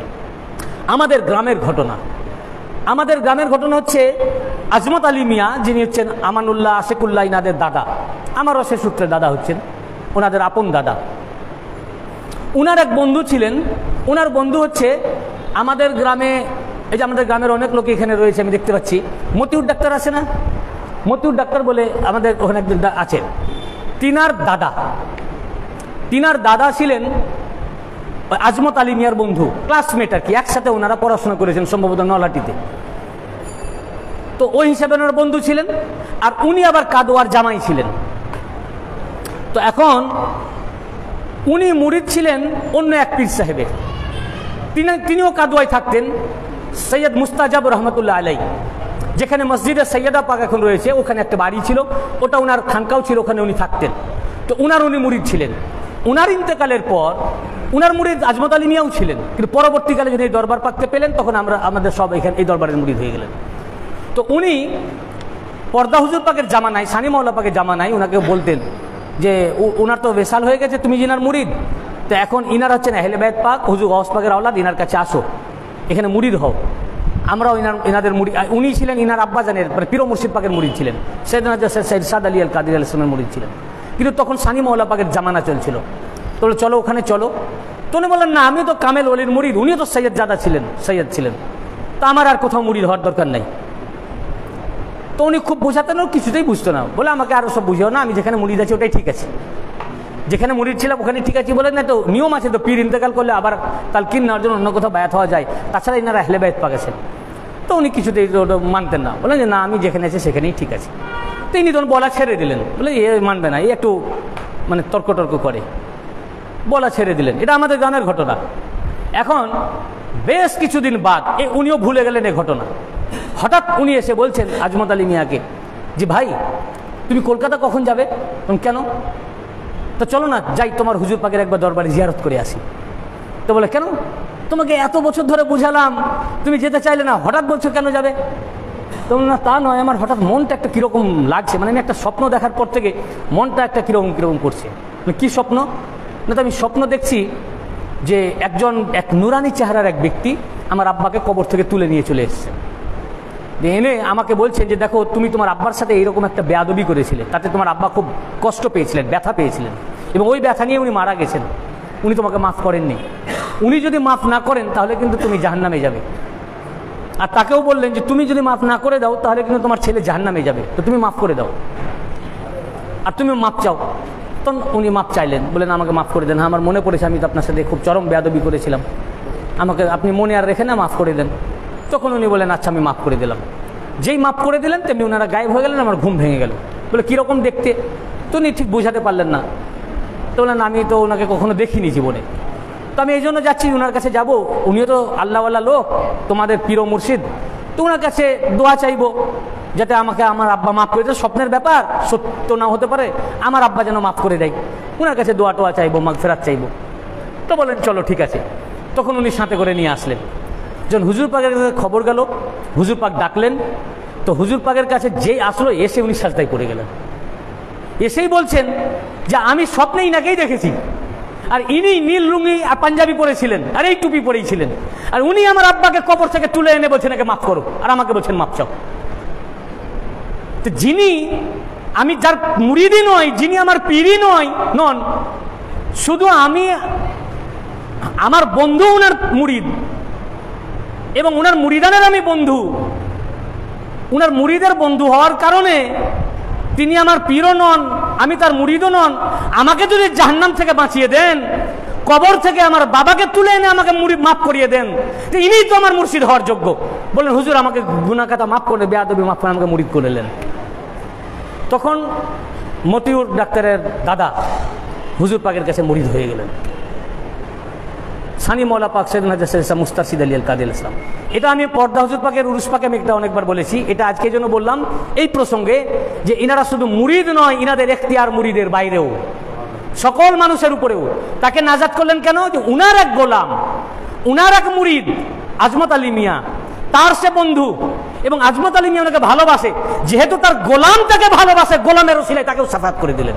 A: আমাদের গ্রামের ঘটনা, আমাদের গ্রামের ঘটনা হচ্ছে, আজমত আলী মিয়া যিনি হচ্ছেন আমানুল্লাহ আশেকুল্লাহ ইনাদের দাদা, আমারও সে সূত্রে দাদা হচ্ছেন, ওনাদের আপন দাদা। উনার এক বন্ধু ছিলেন, ওনার বন্ধু হচ্ছে আমাদের গ্রামে, এই যে আমাদের গ্রামের অনেক লোক এখানে রয়েছে আমি দেখতে পাচ্ছি, মতিউর ডাক্তার আছে না, মতিউর ডাক্তার বলে আমাদের ওখানে একজন আছেন, তিনার দাদা ছিলেন আজমত আলী মিয়ার বন্ধু, ক্লাসমেট আর কি, একসাথে ওনারা পড়াশোনা করেছেন সম্ভবত নলাটিতে। তো ওই হিসাবে ওনার বন্ধু ছিলেন, আর উনি আবার কাদোয়ার জামাই ছিলেন। তো এখন উনি মুরিদ ছিলেন অন্য এক পীর সাহেবের, তিনিও কাদোয়ায় থাকতেন, সৈয়দ মুস্তাজাব রহমতুল্লাহ আলাই, যেখানে মসজিদে সৈয়দা পাক এখন রয়েছে, ওখানে একটা বাড়ি ছিল, ওটা ওনার খানকাও ছিল, ওখানে উনি থাকতেন। তো উনি মুরিদ ছিলেন। উনার ইন্তেকালের পর উনার মুরিদ আজমত আলী মিয়াও ছিলেন, কিন্তু পরবর্তীকালে যখন এই দরবার পাকতে পেলেন তখন আমাদের সব এখানে এই দরবারের মুরিদ হয়ে গেলেন। তো উনি পর্দা হুজুর পাকের জামানায়, সানি মাওলা পাকের জামানায় ওনাকে বলতেন যে ওনার তো বেসাল হয়ে গেছে, তুমি যিনার মুরিদ, তো এখন ইনার হচ্ছেন আহলে বাইত পাক, হুজুর গওস পাকের আওলাদ, ইনার কাছে আসো, এখানে মুরিদ হও। আমরাও ইনাদের মুরিদ, উনি ছিলেন ইনার আব্বাজানের মানে পীর মুর্শিদ পাকের মুরিদ ছিলেন, সৈয়দ সাদ আলী আল কাদির আলাইহিস সালামের মুরিদ ছিলেন, কিন্তু তখন সানি মাওলা পাকের জামানা চলছিল। তো চলো ওখানে চলো। তো উনি বললেন না, আমি তো কামেল ওলির মুরিদ, উনিও তো সৈয়দ জাদা ছিলেন, সৈয়দ ছিলেন, তো আমার আর কোথাও মুরিদ হওয়ার দরকার নাই। তো উনি খুব বোঝাতেন, কিছুতেই বুঝতো না, বলে আমাকে আরো সব বুঝিও না, আমি যেখানে মুরিদ আছি ওটাই ঠিক আছে, যেখানে মুরিদ ছিলাম ওখানে ঠিক আছে। বলে না, তো নিয়ম আছে তো, পীর ইন্তেকাল করলে আবার তালকিন নেওয়ার জন্য অন্য কোথাও বায়াত হওয়া যায়, তাছাড়া ইনারা আহলে বাইত পাক আছেন। তো উনি কিছুতেই মানতেন না, বলেন যে না, আমি যেখানে আছি সেখানেই ঠিক আছে। তো ইনি তখন বলা ছেড়ে দিলেন, বলে এ মানবে না, এই একটু মানে তর্ক করে, বলা ছেড়ে দিলেন। এটা আমাদের গ্রামের ঘটনা। এখন বেশ কিছুদিন বাদ উনিও ভুলে গেলেন এই ঘটনা। হঠাৎ উনি এসে বলছেন আজমত আলী মিয়াকে যে ভাই তুমি কলকাতা কখন যাবে? কেন? তো চলো না যাই, তোমার হুজুর পাকের একবার দরবারে জিয়ারত করে আসি। তো বলে কেন? তোমাকে এত বছর ধরে বুঝালাম, তুমি যেতে চাইলে না, হঠাৎ বলছো কেন যাবে? তো না, তা নয়, আমার হঠাৎ মনটা একটা কীরকম লাগছে, মানে আমি একটা স্বপ্ন দেখার পর থেকে মনটা একটা কীরকম করছে। কি স্বপ্ন? না, তো আমি স্বপ্ন দেখছি যে এক নুরানি চেহারার এক ব্যক্তি আমার আব্বাকে কবর থেকে তুলে নিয়ে চলে এসেছে, এনে আমাকে বলছেন যে দেখো, তুমি তোমার আব্বার সাথে এইরকম একটা বেয়াদবি করেছিলে, তাতে তোমার আব্বা খুব কষ্ট পেয়েছিলেন, ব্যথা পেয়েছিলেন, এবং ওই ব্যথা নিয়ে উনি মারা গেছেন, উনি তোমাকে মাফ করেননি। উনি যদি মাফ না করেন তাহলে কিন্তু তুমি জাহান্নামে যাবে। আর তাকেও বললেন যে তুমি যদি মাফ না করে দাও তাহলে কিন্তু তোমার ছেলে জাহান্নামে যাবে, তো তুমি মাফ করে দাও, আর তুমি মাফ চাও। তখন উনি মাফ চাইলেন, বলেন আমাকে মাফ করে দেন, আমার মনে পড়েছে আমি তো আপনার সাথে খুব চরম বেয়াদবি করেছিলাম, আমাকে আপনি মনে আর রেখে না মাফ করে দেন। তখন উনি বলেন আচ্ছা আমি মাফ করে দিলাম। যেই মাফ করে দিলেন তেমনি ওনারা গায়েব হয়ে গেলেন, আমার ঘুম ভেঙে গেল। বলে কীরকম দেখতে? তো উনি ঠিক বোঝাতে পারলেন না। তো বললেন আমি তো ওনাকে কখনো দেখিনি জীবনে, তো আমি এই জন্য যাচ্ছি, ওনার কাছে যাব, উনিও তো আল্লাহওয়ালা লোক, তোমাদের পীর মুর্শিদ, তো ওনার কাছে দোয়া চাইবো যাতে আমাকে আমার আব্বা মাফ করে দেয়। স্বপ্নের ব্যাপার, সত্য না হতে পারে, আমার আব্বা যেন মাফ করে দেয়, ওনার কাছে দোয়া টোয়া চাইবো, মাগফিরাত চাইবো। তো বলেন চলো ঠিক আছে। তখন উনি সাথে করে নিয়ে আসলেন। যখন হুজুর পাকের কাছে খবর গেল, হুজুর পাক ডাকলেন, তো হুজুর পাকের কাছে যেই আসলো, এসে উনি সাজদায় পড়ে গেলেন। এসেই বলছেন যে আমি স্বপ্নে ইনাকেই দেখেছি, আর ইনি নীল লুঙ্গি আর পাঞ্জাবি পরেছিলেন, আর এই টুপি পরেছিলেন, আর উনি আমার আব্বাকে কবর থেকে তুলে এনে বলছেন একে মাফ করো, আর আমাকে বলছেন মাফ চাও। তো যিনি আমি যার মুরিদি নয়, যিনি আমার পীরই নন, শুধু আমি আমার বন্ধু উনার মুরিদ, এবং উনার মুরিদানের আমি বন্ধু, উনার মুরিদের বন্ধু হওয়ার কারণে তিনি আমার পীরও নন, আমি তার মুরিদও নন। আমাকে যদি জাহান্নাম থেকে বাঁচিয়ে দেন, কবর থেকে আমার বাবাকে তুলে এনে আমাকে মাফ করিয়ে দেন, ইনিই তো আমার মুর্শিদ হওয়ার যোগ্য। বললেন হুজুর আমাকে গুনাহ খাতা মাফ করে, বেয়াদবি মাফ করে আমাকে মুরিদ করে নিলেন। তখন মতিউর ডাক্তারের দাদা হুজুর পাকের কাছে মুরিদ হয়ে গেলেন। সানি মৌলা পাক সৈয়দ হাজরত মুস্তারশিদ আলী আল কাদির ইসলাম। এটা আমি পর্দা হুজুর পাকের উরুস পাকে আমি এটা অনেকবার বলেছি, এটা আজকে জন্য বললাম এই প্রসঙ্গে যে ইনারা শুধু মুরিদ নয়, ইনাদের এখতিয়ার মুরিদের বাইরেও, সকল মানুষের উপরেও। তাকে নাজাত করলেন কেন? যে উনার এক গোলাম, উনার এক মুরিদ আজমত আলী মিয়া, তার সে বন্ধু, এবং আজমত আলী মিয়া ওনাকে ভালোবাসে, যেহেতু তার গোলাম তাকে ভালোবাসে, গোলামের ওসিলায় তাকেও সাফাত করে দিলেন।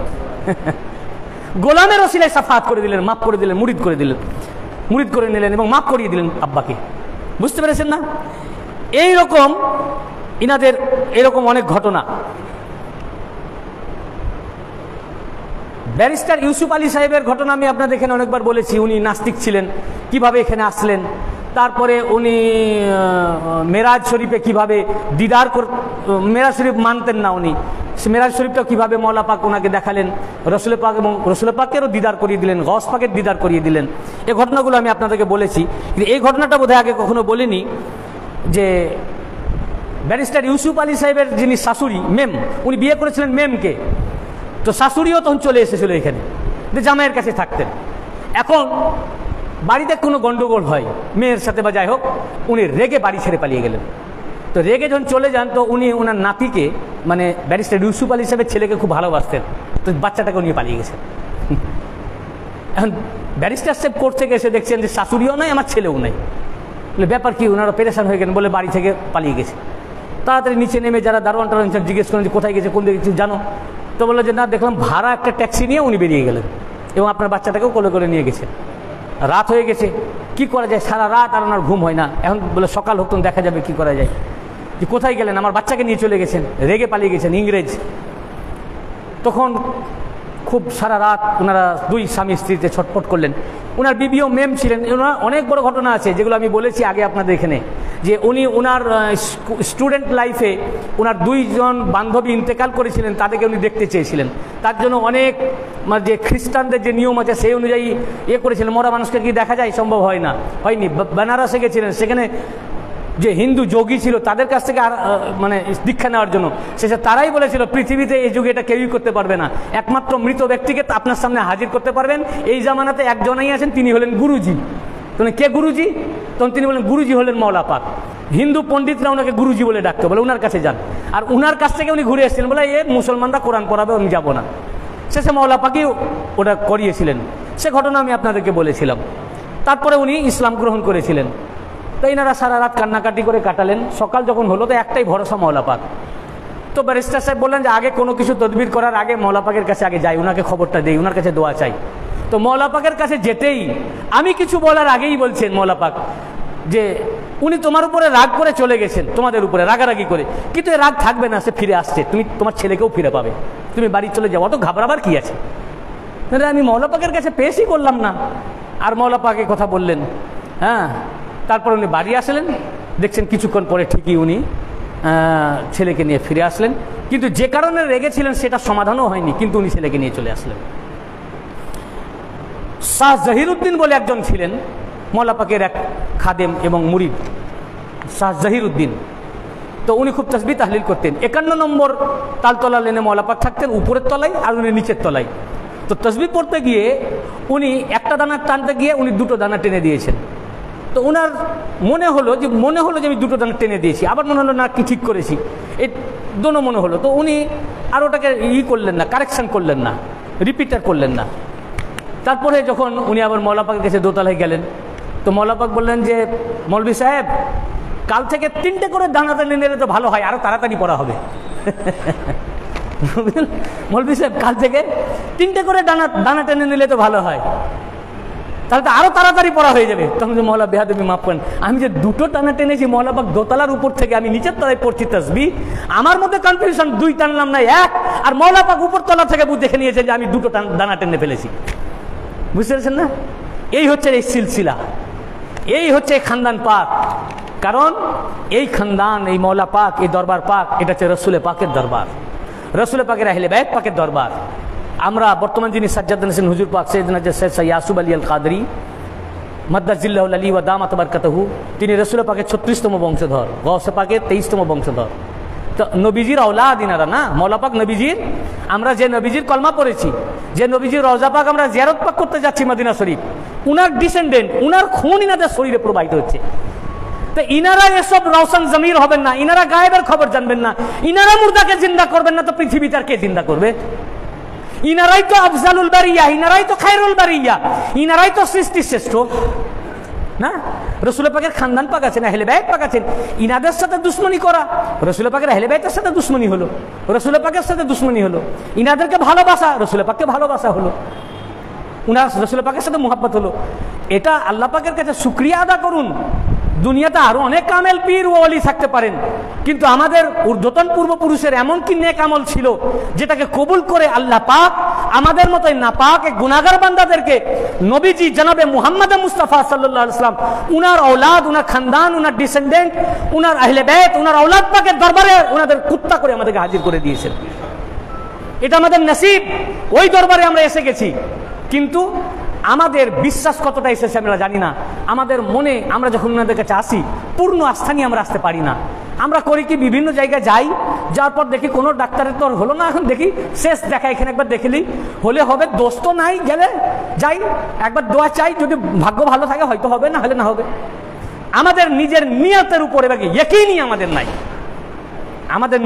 A: গোলামের ওসিলায় সাফাত করে দিলেন, মাফ করে দিলেন, মুরিদ করে দিলেন, মুরিদ করে নিলেন এবং মাফ করিয়ে দিলেন আব্বাকে। বুঝতে পেরেছেন না? এই রকম ইনাদের এরকম অনেক ঘটনা। ব্যারিস্টার ইউসুফ আলী সাহেবের ঘটনা আমি আপনাদের এখানে অনেকবার বলেছি। উনি নাস্তিক ছিলেন, কিভাবে এখানে আসলেন, তারপরে উনি মেরাজ শরীফে কিভাবে দিদার মেরাজ শরীফ মানতেন না উনি, মেরাজ শরীফটা কিভাবে মওলা পাক ওনাকে দেখালেন, রসুল পাক এবং রসুল পাকেরও দিদার করিয়ে দিলেন, গস পাকের দিদার করিয়ে দিলেন। এই ঘটনাগুলো আমি আপনাদেরকে বলেছি, কিন্তু এই ঘটনাটা বোধহয় আগে কখনো বলিনি যে ব্যারিস্টার ইউসুফ আলী সাহেবের যিনি শাশুড়ি মেম, উনি বিয়ে করেছিলেন মেমকে। তো শাশুড়িও তখন চলে এসেছিল এখানে, যে জামাইয়ের কাছে থাকতেন। এখন বাড়িতে কোনো গন্ডগোল হয় মেয়ের সাথে বা যাই হোক, উনি রেগে বাড়ি ছেড়ে পালিয়ে গেলেন। তো রেগে যখন চলে যান তো উনি ওনার নাতিকে, মানে ব্যারিস্টার ইউসুফ আলী সাহেবের ছেলেকে খুব ভালোবাসতেন, তো বাচ্চাটাকে নিয়ে পালিয়ে গেছেন। এখন ব্যারিস্টার সাহেব কোর্ট থেকে এসে দেখছেন যে শাশুড়িও নাই, আমার ছেলেও নাই। বলে ব্যাপার কি? ওনারা পেরেশান হয়ে গেলেন, বলে বাড়ি থেকে পালিয়ে গেছে। তাড়াতাড়ি নিচে নেমে যারা দারোয়ান টারোয়ান জিজ্ঞেস করেন যে কোথায় গেছে, কোন দিকে কিছু জানো? তো বললো যে না, দেখলাম ভাড়া একটা ট্যাক্সি নিয়ে উনি বেরিয়ে গেলেন এবং আপনার বাচ্চাটাকেও কোলে করে নিয়ে গেছেন। রাত হয়ে গেছে, কি করা যায়? সারা রাত আর ওনার ঘুম হয় না। এখন বলে সকাল হোক তখন দেখা যাবে কি করা যায়। যে কোথায় গেলেন? আমার বাচ্চাকে নিয়ে চলে গেছেন, রেগে পালিয়ে গেছেন ইংরেজ। তখন খুব সারা রাত ওনারা দুই স্বামী স্ত্রীতে ছটফট করলেন। ওনার বিবিও মেম ছিলেন। ওনার অনেক বড় ঘটনা আছে যেগুলো আমি বলেছি আগে আপনাদের এখানে, যে উনি ওনার স্টুডেন্ট লাইফে ওনার দুইজন বান্ধবী ইন্তেকাল করেছিলেন, তাদেরকে উনি দেখতে চেয়েছিলেন। তার জন্য অনেক যে খ্রিস্টানদের যে নিয়ম আছে সেই অনুযায়ী করেছিলেন। মরা মানুষকে কি দেখা যায়? সম্ভব হয় না, হয়নি। বেনারসে গেছিলেন, সেখানে যে হিন্দু যোগী ছিল তাদের কাছ থেকে মানে দীক্ষা নেওয়ার জন্য, শেষে তারাই বলেছিল পৃথিবীতে এই যুগে এটা কেউই করতে পারবে না, একমাত্র মৃত ব্যক্তিকে আপনার সামনে হাজির করতে পারবেন। এই জামানাতে একজনই আছেন, তিনি হলেন গুরুজি। তখন কে গুরুজি? তখন তিনি বলেন গুরুজি হলেন মওলা পাক। হিন্দু পণ্ডিতরা ওনাকে গুরুজি বলে ডাকতো, বলে ওনার কাছে যান। আর ওনার কাছ থেকে উনি ঘুরে এসেছিলেন, বলে মুসলমানরা কোরআন পড়াবে, আমি যাবো না। শেষে মওলা পাকই ওটা করিয়েছিলেন। সে ঘটনা আমি আপনাদেরকে বলেছিলাম। তারপরে উনি ইসলাম গ্রহণ করেছিলেন। তো এনারা সারা রাত কান্নাকাটি করে কাটালেন। সকাল যখন হলো তো একটাই ভরসা, মওলা পাক। তো ব্যারিস্টার সাহেব বললেন যে আগে কোনো কিছু তদবির করার আগে মওলা পাকের কাছে আগে যাই, ওনাকে খবরটা দেই, ওনার কাছে দোয়া চাই। তো মওলা পাকের কাছে যেতেই আমি কিছু বলার আগেই বলছেন মওলা পাক যে উনি তোমার উপরে রাগ করে চলে গেছেন, তোমাদের উপরে রাগারাগি করে, কিন্তু এ রাগ থাকবে না, সে ফিরে আসছে, তুমি তোমার ছেলেকেও ফিরে পাবে, তুমি বাড়ি চলে যাও, অত ঘাবড়াবার কি আছে? আমি মওলা পাকের কাছে পেশই করলাম না, আর মওলা পাকে কথা বললেন। হ্যাঁ, তারপর উনি বাড়ি আসলেন, দেখছেন কিছুক্ষণ পরে ঠিকই উনি ছেলেকে নিয়ে ফিরে আসলেন। কিন্তু যে কারণে রেগেছিলেন সেটা সমাধানও হয়নি, কিন্তু উনি ছেলেকে নিয়ে চলে আসলেন। শাহ জহিরুদ্দিন বলে একজন ছিলেন, মওলা পাকের এক খাদেম এবং মুরিদ, শাহ জহিরুদ্দিন। তো উনি খুব তাসবিহ তাহলিল করতেন। 51 নম্বর তালতলা লেনে মওলা পাক থাকতেন, উপরের তলায় আর উনি নিচের তলায়। তো তাসবিহ পড়তে গিয়ে উনি একটা দানা টানতে গিয়ে উনি দুটো দানা টেনে দিয়েছেন। তো ওনার মনে হলো যে আমি দুটো দানা টেনে দিয়েছি, আবার মনে হলো না কি ঠিক করেছি, এই দোনো মনে হলো। তো উনি আর ওটাকে করলেন না, কারেকশন করলেন না, রিপিটার করলেন না। তারপরে যখন উনি আবার মওলা পাকের কাছে দোতলায় গেলেন, তো মওলা পাক বললেন যে মৌলভী সাহেব, কাল থেকে 3টে করে দানা টেনে নিলে তো ভালো হয়, আরো তাড়াতাড়ি পড়া হবে। মৌলভী সাহেব, কাল থেকে 3টে করে দানা টেনে নিলে তো ভালো হয়, তাহলে তো আরো তাড়াতাড়ি পড়া হয়ে যাবে। তখন যে মওলা বেহাদবি মাফ করেন, আমি যে দুটো টানা টেনেছি, মওলা পাক দোতলার উপর থেকে আমি নিচের তলায় পড়ছি তাসবিহ, আমার মধ্যে কনফিউশন, 2 টানলাম না 1, আর মওলা পাক উপর তলা থেকে দেখে নিয়েছেন যে আমি দুটো দানা টেনে ফেলেছি। বুঝতে পেরেছেন না? এই হচ্ছে এই সিলসিলা, এই হচ্ছে খানদান পাক। কারণ এই খানদান, এই মওলা পাক, এই দরবার পাক, এটা হচ্ছে রসুল পাকের দরবার, রসুল পাকের আহলে বাইত পাকের দরবার। আমরা বর্তমান যিনি সাজ্জাদ হোসেন হুজুর পাক সৈয়দনা সৈয়দ ইয়াসুব আলী আল কাদরি মাদ্দাজিল্লাহুল আলী ওয়া দামাত বারকাতুহু, তিনি রসুল পাকের 36তম বংশধর, গৌসে পাকের 23তম বংশধর। তো নবীজির আওলাদ ইনারা না, মওলা পাক নবীজির, আমরা যে নবীজির কলমা পড়েছি, যে নবীজির রওজা পাক আমরা জিয়ারত পাক করতে যাচ্ছি মদিনা শরীফ, উনার ডিসেন্ডেন্ট, উনার খুন ইনাদের শরীরে প্রবাহিত হচ্ছে। তো ইনারা এসব রওশন জমির হবেন না, ইনারা গায়েবের খবর জানবেন না, ইনারা মুর্দাকে জিন্দা করবেন না, তো পৃথিবীতে আর কে জিন্দা করবে? ইনারাই তো আফজালুল বারিয়া, ইনারাই তো খায়রুল বারিয়া, ইনারাই তো সৃষ্টির শ্রেষ্ঠ না। রসুল পাকের খানদান পাক আছেন, আহলে বাইত পাক আছেন, ইনাদের সাথে দুশ্মনী করা, রসুল পাকের আহলে বাইতের সাথে দুশ্মনী হলো, রসুল পাকের সাথে দুশ্মনী হলো, ইনাদেরকে ভালোবাসা, রসুল পাককে ভালোবাসা হলো, উনার রসুল পাকের সাথে মুহাব্বত হলো। এটা আল্লাহ পাকের কাছে শুকরিয়া আদা করুন দুনিয়াতে আরো অনেক কামেল পীর ও ওলি থাকতে পারেন, কিন্তু আমাদের ঊর্ধ্বতন পূর্বপুরুষের এমন কি নেক আমল ছিল যেটাকে কবুল করে আল্লাহ পাক আমাদের মতো নাপাক গুনাহগার বান্দাদেরকে নবীজি জনাবে মুহাম্মদ মুস্তাফা সাল্লাল্লাহু আলাইহি ওয়াসাল্লাম, উনার औलाद, উনার খানদান, উনার ডিসেন্ডেন্ট, উনার আহলে বাইত, উনার औलाद পাকের দরবারে উনাদের কুত্তা করে আমাদেরকে হাজির করে দিয়েছেন। এটা আমাদের নসিব, ওই দরবারে আমরা এসে গেছি। কিন্তু আমাদের বিশ্বাস কতটা এসেছে আমরা জানি না। আমাদের মনে আমরা যখন ওনাদের কাছে আসি পূর্ণ আস্থা নিয়ে আমরা আসতে পারি না। আমরা করি কি, বিভিন্ন জায়গায় যাই, যাওয়ার পর দেখি কোনো ডাক্তারের তো হলো না, এখন দেখি শেষ দেখা এখানে একবার দেখলি হলে হবে, দোষ তো নাই, গেলে যাই একবার দোয়া চাই, যদি ভাগ্য ভালো থাকে হয়তো হবে, না হলে না হবে। আমাদের নিজের নিয়তের উপরে বাকি ইয়াকিনই আমাদের নাই। আমাদের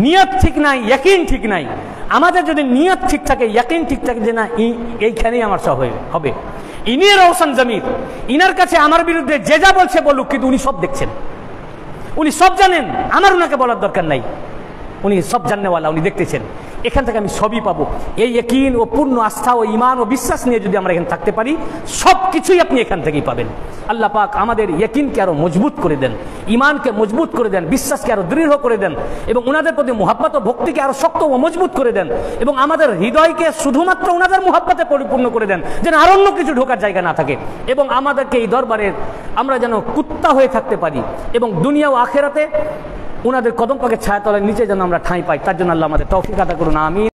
A: নিয়ত ঠিক নাই, ইয়াকিন ঠিক নাই। আমাদের যদি নিয়ত ঠিক থাকে, ইয়াকিন ঠিক থাকে যে না এইখানেই আমার সব হবে, ইনি রওশন জমির, ইনার কাছে আমার বিরুদ্ধে যে যা বলছে বলুক, কিন্তু উনি সব দেখছেন, উনি সব জানেন, আমার উনাকে বলার দরকার নাই, উনি সব জানেওয়ালা, উনি দেখতেছেন। এখান থেকে আমি সবই পাবো। এই ইয়াকিন ও পূর্ণ আস্থা ও ঈমান ও বিশ্বাস নিয়ে যদি আমরা এখানে থাকতে পারি, সব কিছুই আপনি এখান থেকেই পাবেন। আল্লাহ পাক আমাদের ইয়াকিনকে আরো মজবুত করে দেন, ঈমানকে মজবুত করে দেন, বিশ্বাসকে আরো দৃঢ় করে দেন, এবং ওনাদের প্রতি মুহাব্বত ও ভক্তিকে আরো শক্ত ও মজবুত করে দেন, এবং আমাদের হৃদয়কে শুধুমাত্র ওনাদের মুহাব্বতে পরিপূর্ণ করে দেন, যেন আর অন্য কিছু ঢোকার জায়গা না থাকে, এবং আমাদেরকে এই দরবারের আমরা যেন কুত্তা হয়ে থাকতে পারি, এবং দুনিয়া ও আখিরাতে ওনাদের কদম পাকের ছায়াতলের নিচে যেন আমরা ঠাঁই পাই। তার জন্য আল্লাহ আমাদের তৌফিক আতা করুন, আমিন।